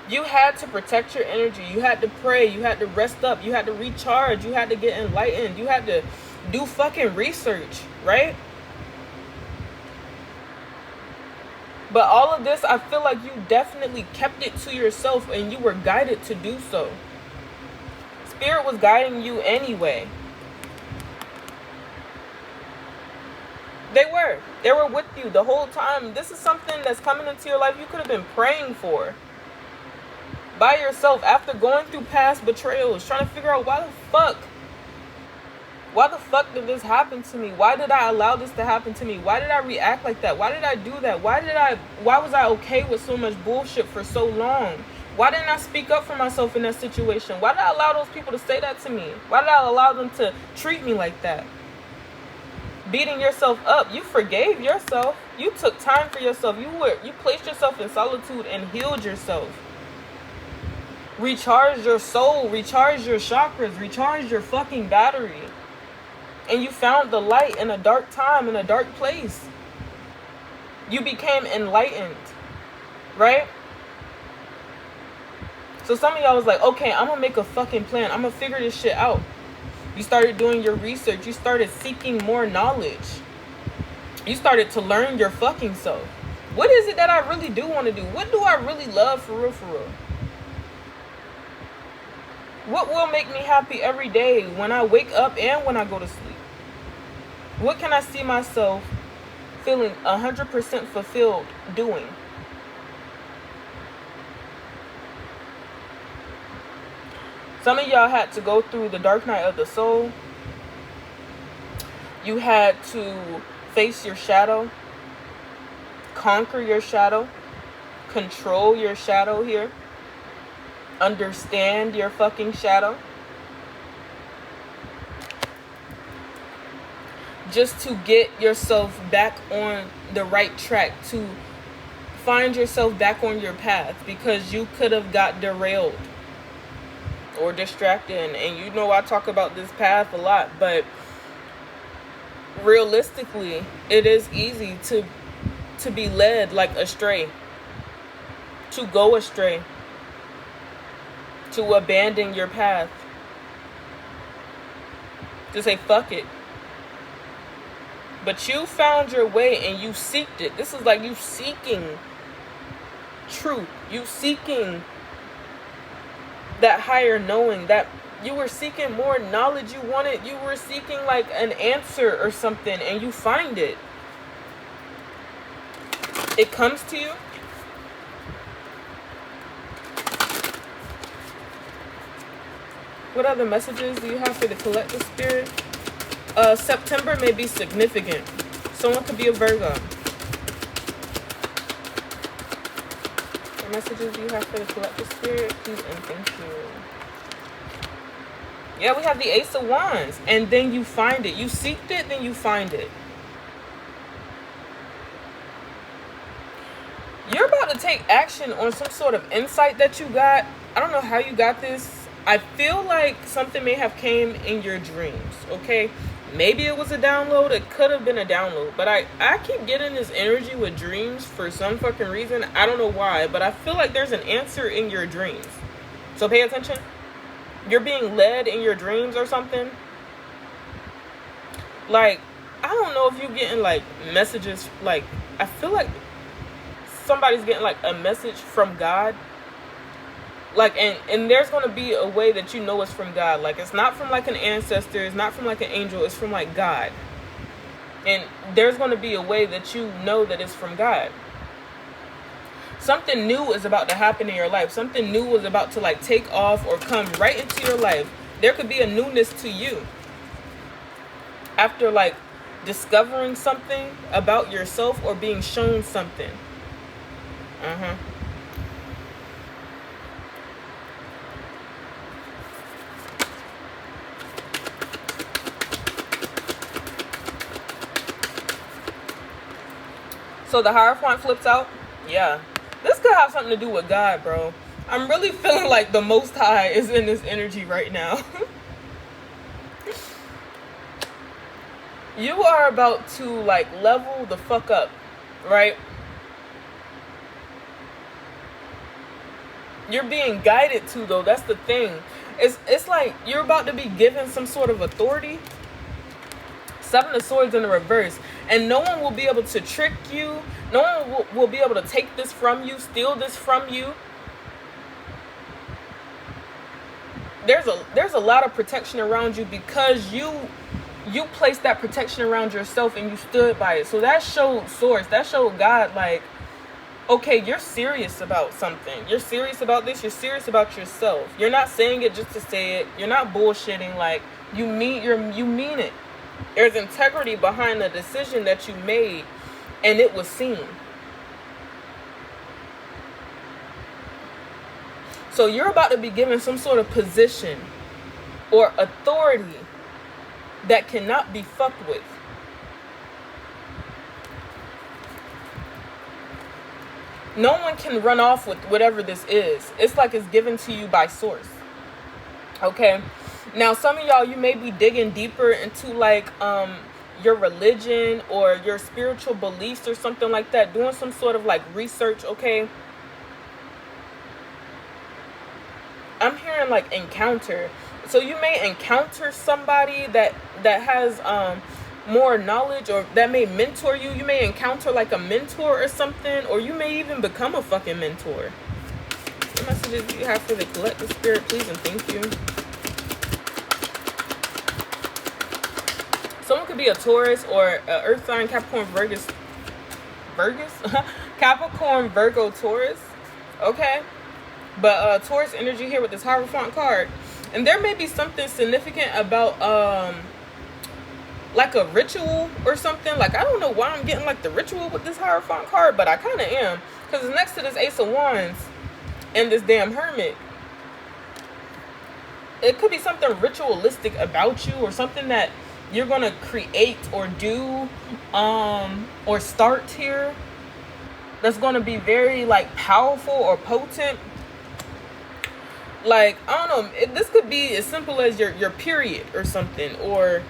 You had to protect your energy. You had to pray. You had to rest up. You had to recharge. You had to get enlightened. You had to do fucking research, right? But all of this, I feel like you definitely kept it to yourself, and you were guided to do so. Spirit was guiding you anyway. They were with you the whole time. This is something that's coming into your life you could have been praying for by yourself, after going through past betrayals, trying to figure out why the fuck did this happen to me? Why did I allow this to happen to me? Why did I react like that? Why did I do that? Why was I okay with so much bullshit for so long? Why didn't I speak up for myself in that situation? Why did I allow those people to say that to me? Why did I allow them to treat me like that? Beating yourself up. You forgave yourself. You took time for yourself. You placed yourself in solitude and healed yourself. Recharged your soul. Recharged your chakras. Recharged your fucking battery. And you found the light in a dark time, in a dark place. You became enlightened. Right? So some of y'all was like, okay, I'm gonna make a fucking plan. I'm gonna figure this shit out. You started doing your research. You started seeking more knowledge. You started to learn your fucking self. What is it that I really do want to do? What do I really love for real, for real? What will make me happy every day when I wake up and when I go to sleep? What can I see myself feeling 100% fulfilled doing? Some of y'all had to go through the dark night of the soul. You had to face your shadow, conquer your shadow, control your shadow here, understand your fucking shadow, just to get yourself back on the right track, to find yourself back on your path, because you could have got derailed or distracted. And you know, I talk about this path a lot, but realistically, it is easy to be led like astray, to go astray, to abandon your path, to say fuck it. But you found your way and you seeked it. This is like you seeking truth. You seeking that higher knowing, that you were seeking more knowledge. You were seeking like an answer or something, and you find it. It comes to you. What other messages do you have for the collective spirit? September may be significant. Someone could be a Virgo. What messages do you have for the collective spirit? Please and thank you. Yeah, we have the Ace of Wands. And then you find it. You seeked it, then you find it. You're about to take action on some sort of insight that you got. I don't know how you got this. I feel like something may have came in your dreams, okay? Maybe it was a download. It could have been a download. But I keep getting this energy with dreams for some fucking reason. I don't know why, but I feel like there's an answer in your dreams. So pay attention. You're being led in your dreams or something. Like, I don't know if you're getting like messages. Like, I feel like somebody's getting like a message from God. Like, and there's going to be a way that you know it's from God. Like, it's not from like an ancestor. It's not from like an angel. It's from like God. And there's going to be a way that you know that it's from God. Something new is about to happen in your life. Something new is about to like take off or come right into your life. There could be a newness to you. After like discovering something about yourself or being shown something. So the Hierophant flips out. Yeah. This could have something to do with God, bro. I'm really feeling like the Most High is in this energy right now. You are about to like level the fuck up, right? You're being guided to, though. That's the thing. It's like you're about to be given some sort of authority. Seven of Swords in the reverse. And no one will be able to trick you. No one will be able to take this from you, steal this from you. There's a lot of protection around you because you placed that protection around yourself and you stood by it. So that showed Source. That showed God, like, okay, you're serious about something. You're serious about this. You're serious about yourself. You're not saying it just to say it. You're not bullshitting. Like, you mean it. There's integrity behind the decision that you made, and it was seen. So you're about to be given some sort of position or authority that cannot be fucked with. No one can run off with whatever this is. It's like it's given to you by Source. Okay? Now, some of y'all, you may be digging deeper into like your religion or your spiritual beliefs or something like that, doing some sort of like research, okay? I'm hearing like encounter. So you may encounter somebody that has more knowledge, or that may mentor you. You may encounter like a mentor or something, or you may even become a fucking mentor. What messages do you have for the collective spirit, please and thank you? Someone could be a Taurus or a Earth sign, Capricorn, Capricorn, Virgo, Taurus. Okay. But Taurus energy here with this Hierophant card. And there may be something significant about like a ritual or something. Like, I don't know why I'm getting like the ritual with this Hierophant card, but I kind of am. Because it's next to this Ace of Wands and this damn Hermit. It could be something ritualistic about you, or something that you're going to create or do or start here. that's going to be very like powerful or potent. Like, I don't know, this could be as simple as your period or something, or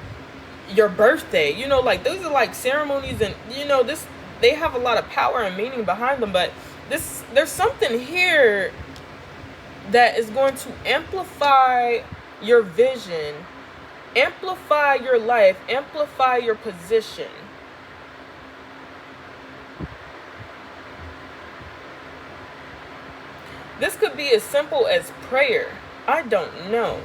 your birthday. You know, like those are like ceremonies, and you know, this, they have a lot of power and meaning behind them. But there's something here that is going to amplify your vision, amplify your life, amplify your position. This could be as simple as prayer. I don't know.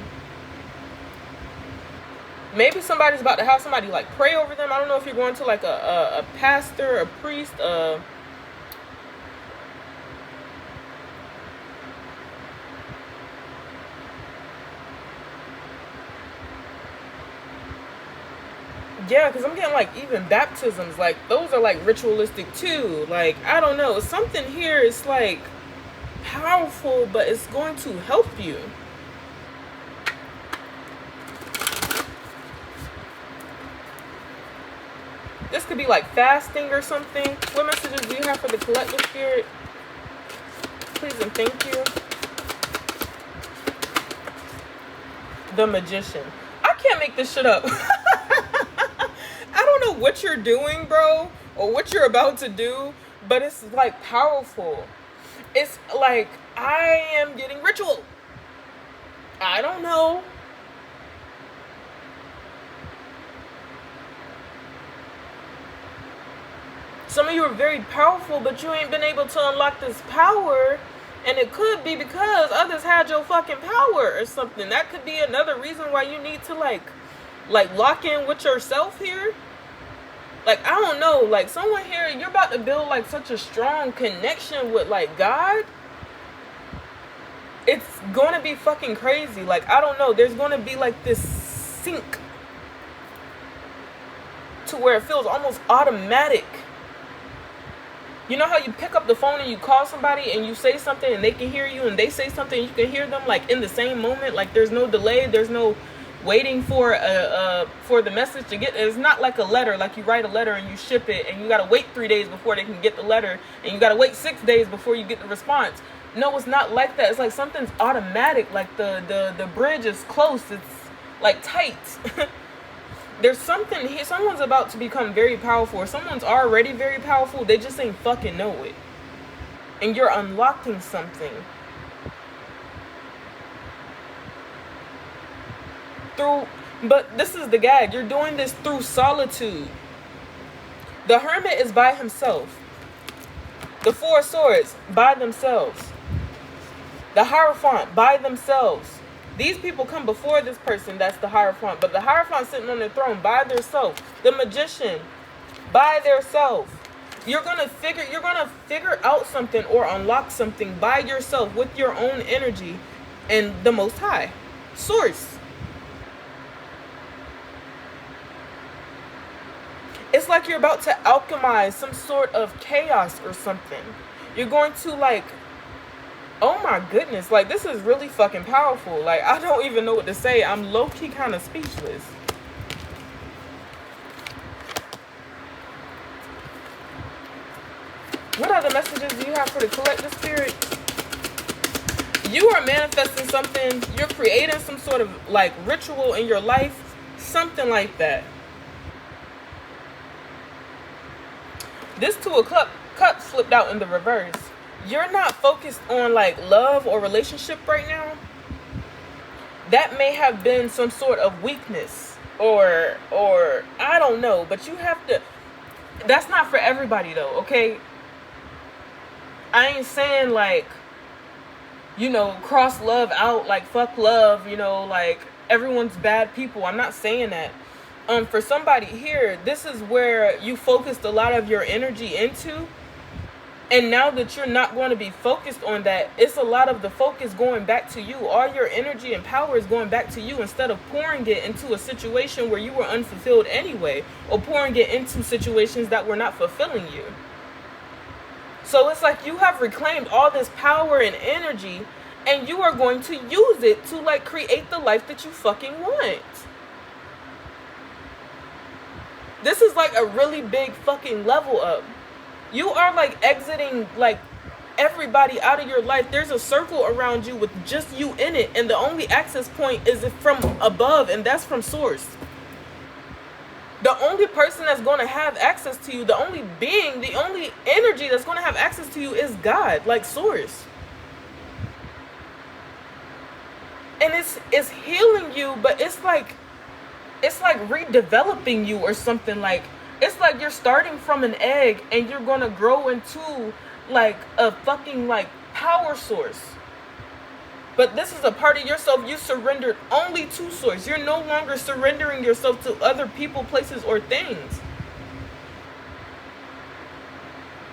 Maybe somebody's about to have somebody like pray over them. I don't know if you're going to like a pastor, a priest, yeah, because I'm getting like even baptisms, like those are like ritualistic too. Like, I don't know, something here is like powerful, but it's going to help you. This could be like fasting or something. What messages do you have for the collective spirit? Please and thank you. The Magician. I can't make this shit up. I don't know what you're doing, bro, or what you're about to do, but it's like powerful. It's like, I am getting ritual. I don't know. Some of you are very powerful, but you ain't been able to unlock this power. And it could be because others had your fucking power or something. That could be another reason why you need to like lock in with yourself here. Like, I don't know, like someone here, you're about to build like such a strong connection with like God. It's gonna be fucking crazy. Like, I don't know, there's gonna be like this sync to where it feels almost automatic. You know how you pick up the phone and you call somebody and you say something and they can hear you, and they say something and you can hear them like in the same moment. Like, there's no delay, there's no waiting for the message to get. It's not like a letter, like you write a letter and you ship it and you gotta wait 3 days before they can get the letter, and you gotta wait 6 days before you get the response. No, it's not like that. It's like something's automatic. Like the bridge is close, it's like tight. There's something here. Someone's about to become very powerful, or someone's already very powerful. They just ain't fucking know it. And you're unlocking something. But this is the gag. You're doing this through solitude. The Hermit is by himself. The Four of Swords, by themselves. The Hierophant, by themselves. These people come before this person, that's the Hierophant. But the Hierophant sitting on the throne by themselves. The Magician, by themselves. You're gonna figure out something or unlock something by yourself with your own energy and the Most High. Source. It's like you're about to alchemize some sort of chaos or something. You're going to like, oh my goodness, like this is really fucking powerful. Like, I don't even know what to say. I'm low-key kind of speechless. What other messages do you have for the collective spirit? You are manifesting something. You're creating some sort of like ritual in your life. Something like that. This Two of Cups flipped out in the reverse. You're not focused on like love or relationship right now. That may have been some sort of weakness or I don't know, but you have to, that's not for everybody though, okay? I ain't saying like, you know, cross love out, like fuck love, you know, like everyone's bad people. I'm not saying that. For somebody here, this is where you focused a lot of your energy into. And now that you're not going to be focused on that, it's a lot of the focus going back to you. All your energy and power is going back to you instead of pouring it into a situation where you were unfulfilled anyway, or pouring it into situations that were not fulfilling you. So it's like you have reclaimed all this power and energy, and you are going to use it to like create the life that you fucking want. This is like a really big fucking level up. You are like exiting like everybody out of your life. There's a circle around you with just you in it, and the only access point is from above, and that's from source. The only person that's going to have access to you, the only being, the only energy that's going to have access to you is God, like source. And it's healing you, but it's like redeveloping you or something. Like it's like you're starting from an egg and you're going to grow into like a fucking like power source. But this is a part of yourself you surrendered only to source. You're no longer surrendering yourself to other people, places, or things.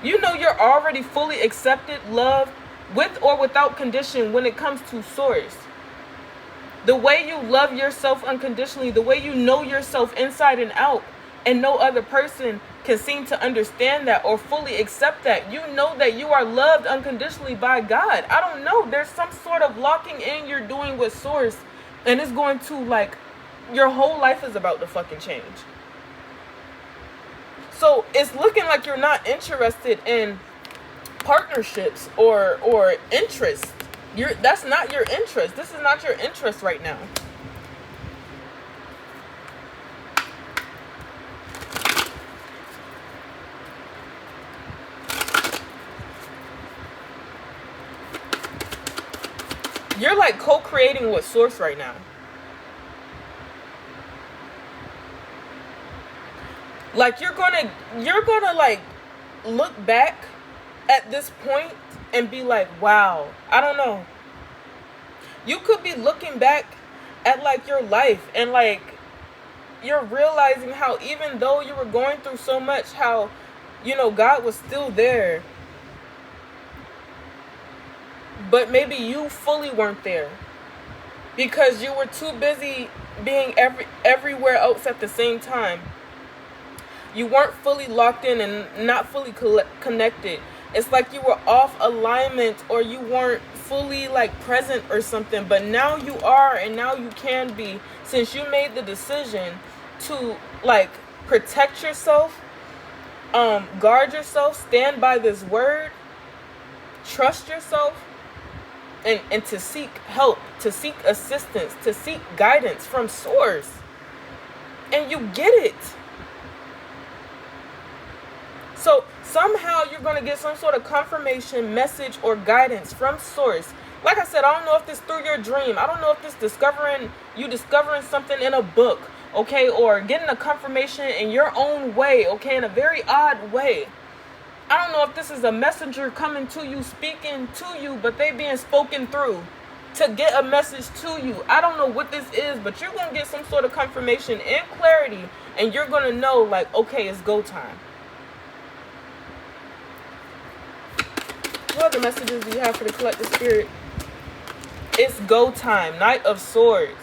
You know you're already fully accepted, loved, with or without condition when it comes to source. The way you love yourself unconditionally, the way you know yourself inside and out, and no other person can seem to understand that or fully accept that. You know that you are loved unconditionally by God. I don't know. There's some sort of locking in you're doing with source, and it's going to like, your whole life is about to fucking change. So it's looking like you're not interested in partnerships or interest. That's not your interest. This is not your interest right now. You're like co-creating with source right now. Like you're gonna like look back at this point and be like, wow, I don't know. You could be looking back at like your life and like you're realizing how even though you were going through so much, how, you know, God was still there. But maybe you fully weren't there because you were too busy being everywhere else at the same time. You weren't fully locked in and not fully connected. It's like you were off alignment or you weren't fully like present or something. But now you are, and now you can be, since you made the decision to like protect yourself, guard yourself, stand by this word, trust yourself, and to seek help, to seek assistance, to seek guidance from source. And you get it. So somehow you're going to get some sort of confirmation, message, or guidance from source. Like I said, I don't know if this through your dream. I don't know if this discovering something in a book, okay, or getting a confirmation in your own way, okay, in a very odd way. I don't know if this is a messenger coming to you, speaking to you, but they being spoken through to get a message to you. I don't know what this is, but you're going to get some sort of confirmation and clarity, and you're going to know, like, okay, it's go time. What other messages do you have for the collective spirit? It's go time. Knight of Swords.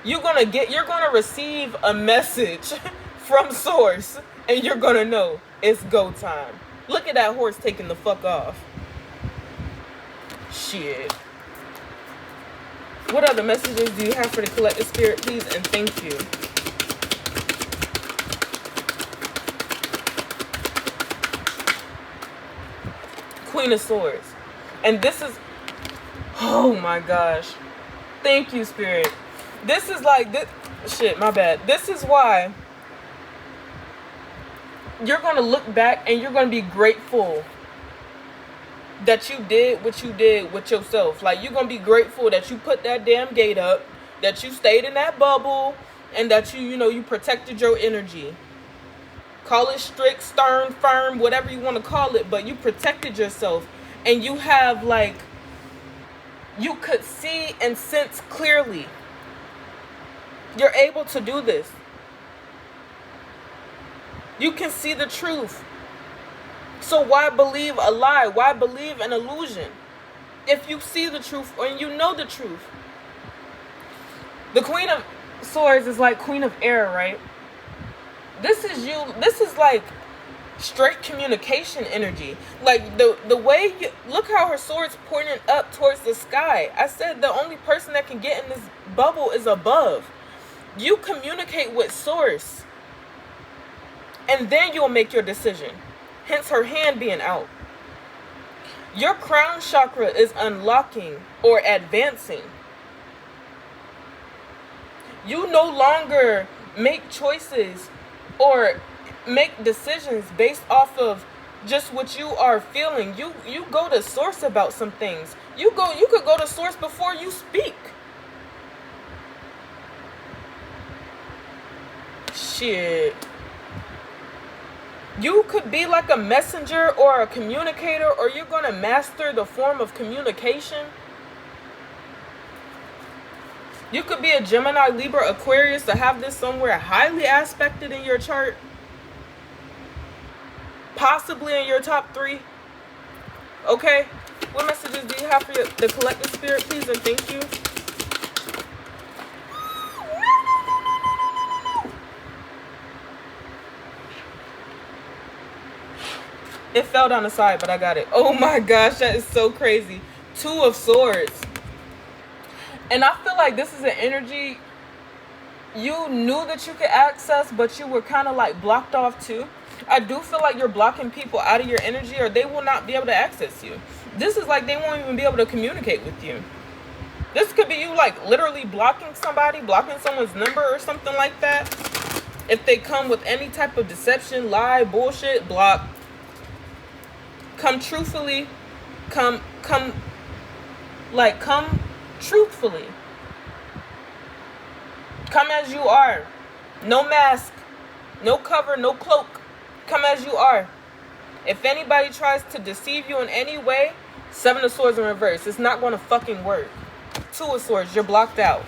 You're going to receive a message from source, and you're going to know it's go time. Look at that horse taking the fuck off. Shit. What other messages do you have for the collective spirit, please, and thank you. Queen of Swords. And this is, oh my gosh. Thank you, Spirit. This is like, this, shit, my bad. This is why you're going to look back and you're going to be grateful that you did what you did with yourself. Like, you're going to be grateful that you put that damn gate up, that you stayed in that bubble, and that you protected your energy. Call it strict, stern, firm, whatever you want to call it, but you protected yourself. And you have, like, you could see and sense clearly. You're able to do this. You can see the truth. So why believe a lie? Why believe an illusion? If you see the truth and you know the truth. The Queen of Swords is like Queen of Air, right? This is you. This is like straight communication energy. Like the way you look how her sword's pointing up towards the sky. I said the only person that can get in this bubble is above. You communicate with source, and then you'll make your decision. hence her hand being out. Your crown chakra is unlocking or advancing. You no longer make choices or make decisions based off of just what you are feeling. You go to source about some things. You could go to source before you speak. Shit. You could be like a messenger or a communicator, or you're going to master the form of communication. You could be a Gemini, Libra, Aquarius to have this somewhere highly aspected in your chart. Possibly in your top 3. Okay? What messages do you have for the collective spirit, please, and thank you? It fell down the side, but I got it. Oh my gosh, that is so crazy. 2 of Swords. And I feel like this is an energy you knew that you could access, but you were kind of like blocked off too. I do feel like you're blocking people out of your energy, or they will not be able to access you. This is like they won't even be able to communicate with you. This could be you like literally blocking somebody, blocking someone's number or something like that. If they come with any type of deception, lie, bullshit, block. Come truthfully. Come truthfully. Come as you are. No mask. No cover, no cloak. Come as you are. If anybody tries to deceive you in any way, 7 of Swords in reverse. It's not going to fucking work. 2 of Swords. You're blocked out.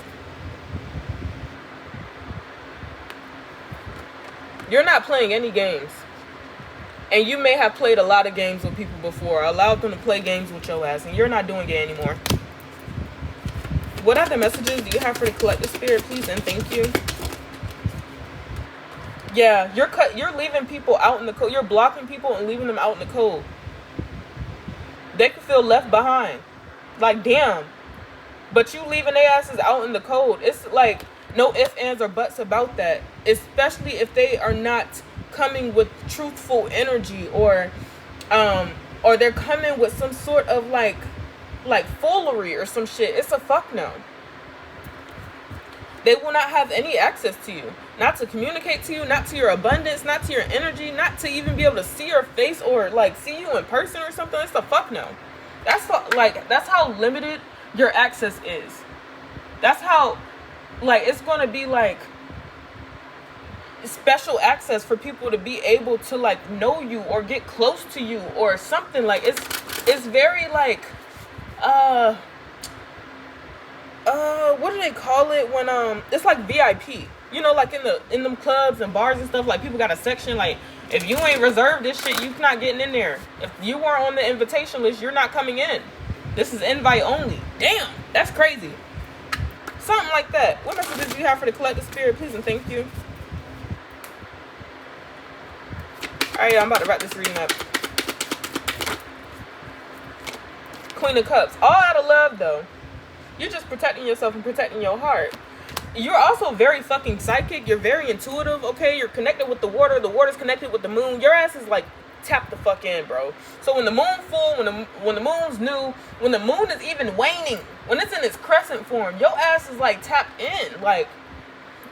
You're not playing any games. And you may have played a lot of games with people before. Allowed them to play games with your ass. And you're not doing it anymore. What other messages do you have for the collective spirit, please, and thank you? Yeah, you're leaving people out in the cold. You're blocking people and leaving them out in the cold. They can feel left behind. Like, damn. But you leaving their asses out in the cold. It's like no ifs, ands, or buts about that. Especially if they are not coming with truthful energy, or they're coming with some sort of like foolery or some shit. It's a fuck no. They will not have any access to you. Not to communicate to you, not to your abundance, not to your energy, not to even be able to see your face or like see you in person or something. It's a fuck no. That's how limited your access is. That's how like it's gonna be like special access for people to be able to like know you or get close to you or something. Like it's very like what do they call it when it's like VIP, you know, like in them clubs and bars and stuff, like people got a section like if you ain't reserved this shit, you're not getting in there. If you weren't on the invitation list, you're not coming in. This is invite only. Damn, that's crazy. Something like that. What messages do you have for the collective spirit, please, and thank you? Alright, I'm about to wrap this reading up. Queen of Cups. All out of love, though. You're just protecting yourself and protecting your heart. You're also very fucking psychic. You're very intuitive, okay? You're connected with the water. The water's connected with the moon. Your ass is like tapped the fuck in, bro. So when the moon full, when the moon's new, when the moon is even waning, when it's in its crescent form, your ass is like tapped in. Like,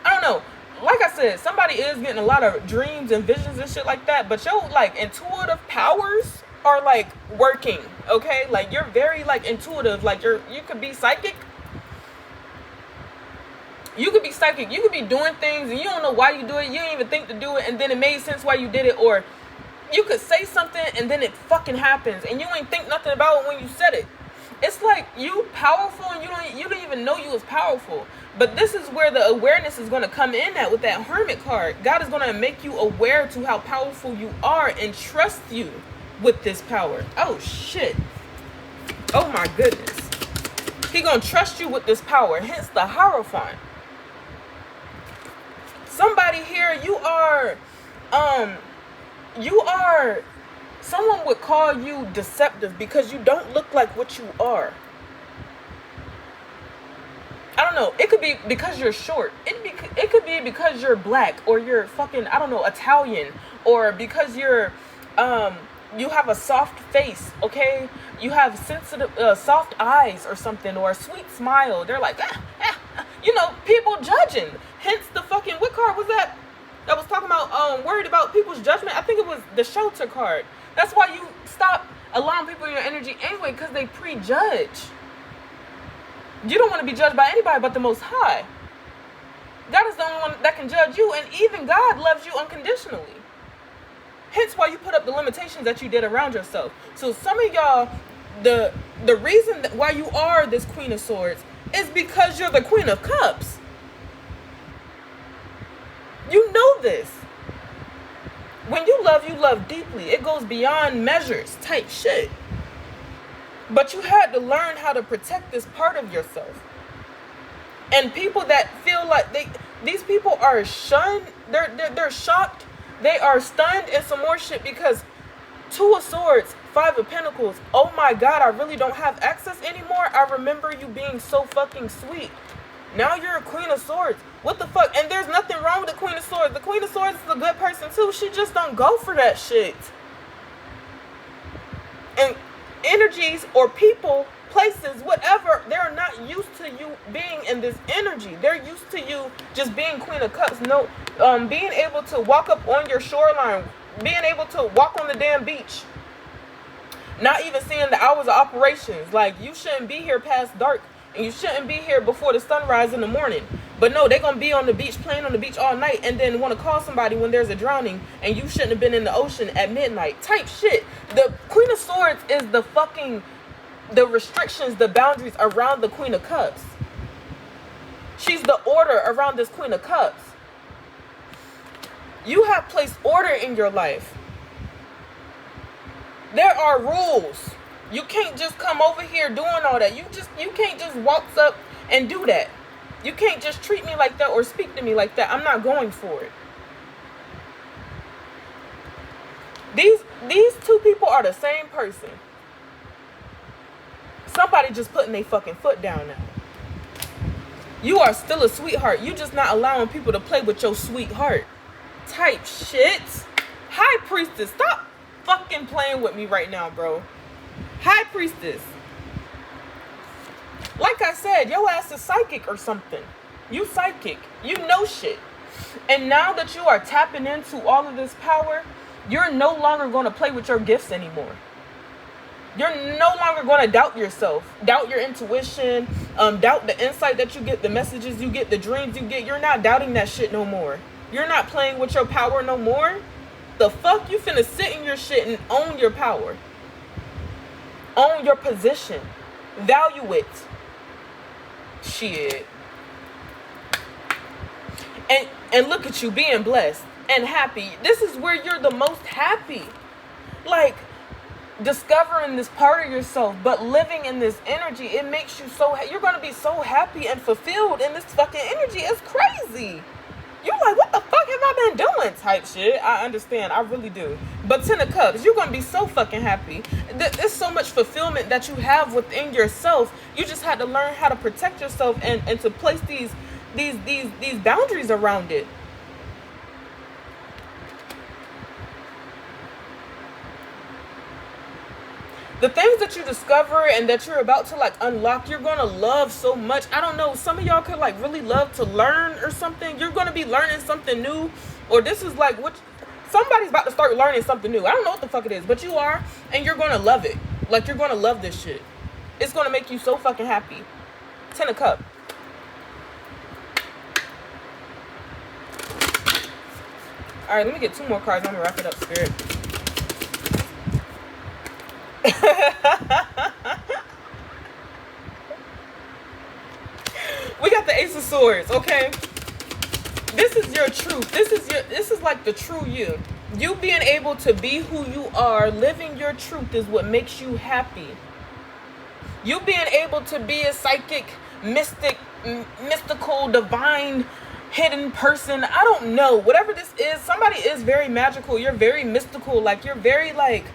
I don't know. Like I said, somebody is getting a lot of dreams and visions and shit like that, but your like intuitive powers are like working, okay? Like you're very like intuitive. Like you could be psychic. You could be psychic. You could be doing things and you don't know why you do it. You didn't even think to do it, and then it made sense why you did it. Or you could say something and then it fucking happens and you ain't think nothing about it when you said it. It's like you powerful and you don't even know you was powerful. But this is where the awareness is going to come in at with that Hermit card. God is going to make you aware to how powerful you are and trust you with this power. Oh shit. Oh my goodness. He going to trust you with this power. Hence the Hierophant. Somebody here, you are someone would call you deceptive because you don't look like what you are. I don't know. It could be because you're short. It could be because you're black or you're fucking, I don't know, Italian, or because you're You have a soft face, okay? You have sensitive, soft eyes or something, or a sweet smile. They're like, you know, people judging. Hence the fucking, what card was that? That was talking about, worried about people's judgment. I think it was the shelter card. That's why you stop allowing people in your energy anyway, because they prejudge. You don't want to be judged by anybody but the Most High. God is the only one that can judge you, and even God loves you unconditionally. Hence why you put up the limitations that you did around yourself. So some of y'all, the reason why you are this Queen of Swords is because you're the Queen of Cups. You know this. When you love deeply. It goes beyond measures type shit. But you had to learn how to protect this part of yourself. And people that feel like these people are shunned, they're shocked, they are stunned, and some more shit, because Two of Swords, Five of Pentacles, oh my God, I really don't have access anymore. I remember you being so fucking sweet. Now you're a Queen of Swords. What the fuck? And there's nothing wrong with the Queen of Swords. The Queen of Swords is a good person too. She just don't go for that shit. And energies or people, places, whatever, they're not used to you being in this energy. They're used to you just being Queen of Cups. No, being able to walk up on your shoreline, being able to walk on the damn beach, not even seeing the hours of operations. Like, you shouldn't be here past dark, and you shouldn't be here before the sunrise in the morning. But no, they're gonna be on the beach, playing on the beach all night, and then want to call somebody when there's a drowning, and you shouldn't have been in the ocean at midnight type shit. The Queen of Swords is the restrictions, the boundaries around the Queen of Cups. She's the order around this Queen of Cups. You have placed order in your life. There are rules. You can't just come over here doing all that. You can't just walk up and do that. You can't just treat me like that or speak to me like that. I'm not going for it. These two people are the same person. Somebody just putting their fucking foot down now. You are still a sweetheart. You just not allowing people to play with your sweetheart type shit. High Priestess, stop fucking playing with me right now, bro. High Priestess. Like I said, your ass is psychic or something. You psychic. You know shit. And now that you are tapping into all of this power, you're no longer going to play with your gifts anymore. You're no longer going to doubt yourself, doubt your intuition, doubt the insight that you get, the messages you get, the dreams you get. You're not doubting that shit no more. You're not playing with your power no more. The fuck? You finna sit in your shit and own your power. Own your position. Value it. Shit. And look at you being blessed and happy. This is where you're the most happy. Like, discovering this part of yourself, but living in this energy, it makes you so, you're going to be so happy and fulfilled in this fucking energy. It's crazy. You're like, what the fuck have I been doing type shit. I understand. I really do. But Ten of Cups, you're going to be so fucking happy. There's so much fulfillment that you have within yourself. You just had to learn how to protect yourself and to place these boundaries around it. The things that you discover and that you're about to like unlock, you're going to love so much. I don't know. Some of y'all could like really love to learn or something. You're going to be learning something new, or this is like what somebody's about to start learning something new. I don't know what the fuck it is, but you are, and you're going to love it. Like, you're going to love this shit. It's going to make you so fucking happy. Ten of Cups. All right, let me get two more cards. I'm going to wrap it up, Spirit. We got the Ace of Swords, okay? This is your truth. This is like the true you. You being able to be who you are, living your truth is what makes you happy. You being able to be a psychic, mystical, divine, hidden person. I don't know. Whatever this is, somebody is very magical. You're very mystical. Like, you're very like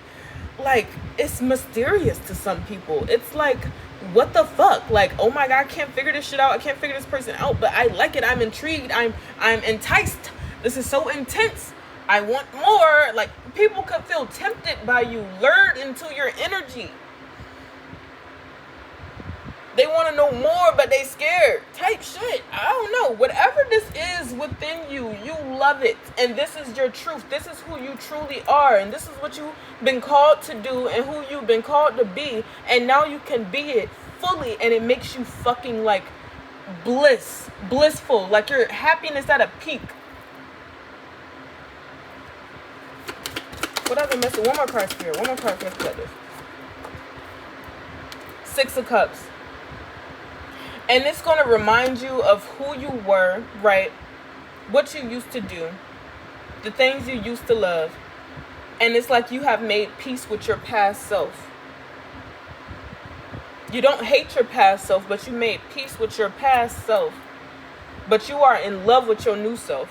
it's mysterious to some people. It's like, what the fuck? Like, oh my God, I can't figure this shit out. I can't figure this person out, but I like it. I'm intrigued. I'm enticed. This is so intense. I want more. Like, people could feel tempted by you, lured into your energy. They want to know more, but they scared. Type shit. I don't know. Whatever this is within you, you love it. And this is your truth. This is who you truly are. And this is what you've been called to do and who you've been called to be. And now you can be it fully. And it makes you fucking like blissful. Like your happiness at a peak. What other message? One more card, Spirit. One more card for collective. 6 of Cups. And it's going to remind you of who you were, right? What you used to do. The things you used to love. And it's like you have made peace with your past self. You don't hate your past self, but you made peace with your past self. But you are in love with your new self.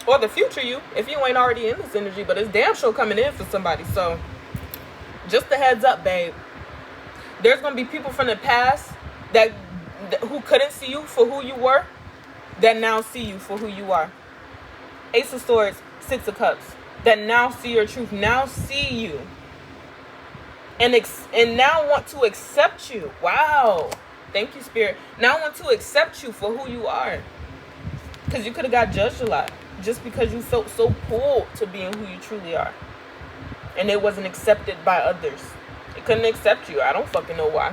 Or the future you, if you ain't already in this energy. But it's damn sure coming in for somebody. So, just a heads up, babe. There's going to be people from the past who couldn't see you for who you were, that now see you for who you are. Ace of Swords, 6 of Cups, that now see your truth, now see you, and now want to accept you. Wow. Thank you, Spirit. Now want to accept you for who you are. Because you could have got judged a lot, just because you felt so pulled to being who you truly are. And it wasn't accepted by others. It couldn't accept you. I don't fucking know why.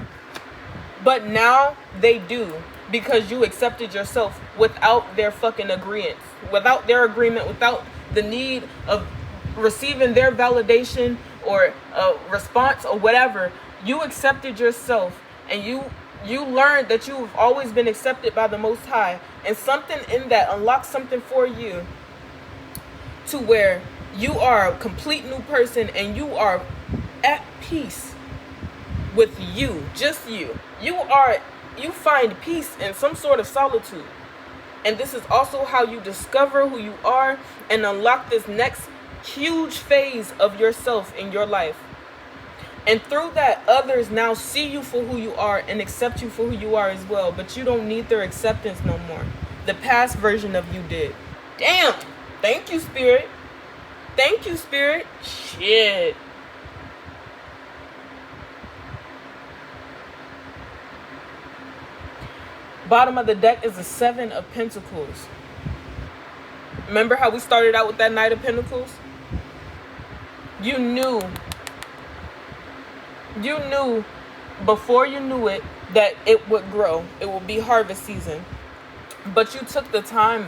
But now they do, because you accepted yourself without their fucking agreement, without their agreement, without the need of receiving their validation or a response or whatever. You accepted yourself, and you learned that you've always been accepted by the Most High, and something in that unlocks something for you to where you are a complete new person and you are at peace with you, just you. You find peace in some sort of solitude. And this is also how you discover who you are and unlock this next huge phase of yourself in your life. And through that, others now see you for who you are and accept you for who you are as well. But you don't need their acceptance no more. The past version of you did. Damn. Thank you, Spirit. Thank you, Spirit. Shit. Bottom of the deck is the 7 of Pentacles. Remember how we started out with that Knight of Pentacles? You knew before you knew it that it would grow. It would be harvest season. But you took the time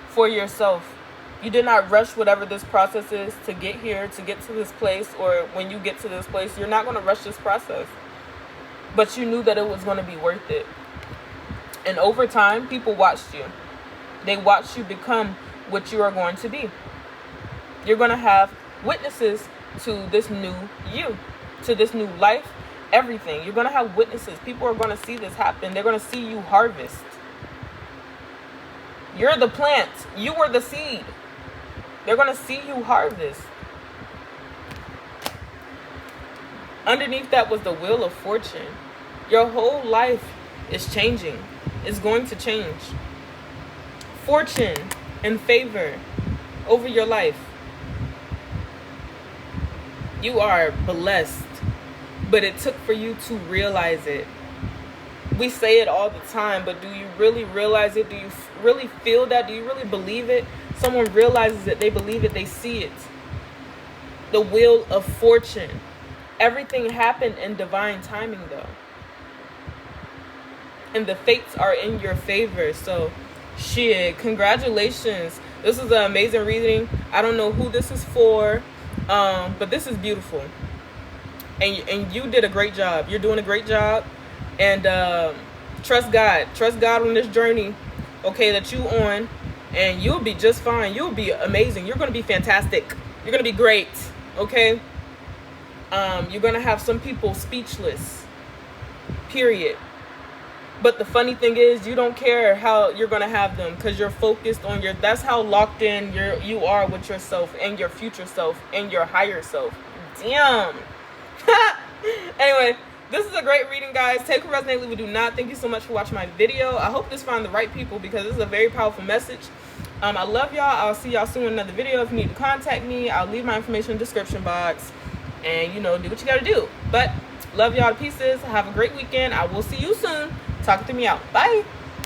for yourself. You did not rush whatever this process is to get here, to get to this place, or when you get to this place, you're not going to rush this process. But you knew that it was going to be worth it. And over time, people watched you. They watched you become what you are going to be. You're going to have witnesses to this new you, to this new life, everything. You're going to have witnesses. People are going to see this happen. They're going to see you harvest. You're the plant. You were the seed. They're going to see you harvest. Underneath that was the Wheel of Fortune. Your whole life is changing. It's going to change. Fortune and favor over your life. You are blessed, but it took for you to realize it. We say it all the time, but do you really realize it? Do you really feel that? Do you really believe it? Someone realizes it, they believe it, they see it. The Wheel of Fortune. Everything happened in divine timing, though. And the fates are in your favor. So, shit, congratulations. This is an amazing reading. I don't know who this is for, but this is beautiful. And you did a great job. You're doing a great job. And trust God. Trust God on this journey, okay, that you on. And you'll be just fine. You'll be amazing. You're going to be fantastic. You're going to be great, okay? You're going to have some people speechless, period. But the funny thing is, you don't care how you're going to have them, because you're focused on that's how locked in you are with yourself and your future self and your higher self. Damn. Anyway, this is a great reading, guys. Take what resonates, leave what do not. Thank you so much for watching my video. I hope this found the right people, because this is a very powerful message. I love y'all. I'll see y'all soon in another video. If you need to contact me, I'll leave my information in the description box. And, you know, do what you gotta do. But love y'all to pieces. Have a great weekend. I will see you soon. Talk to me out. Bye.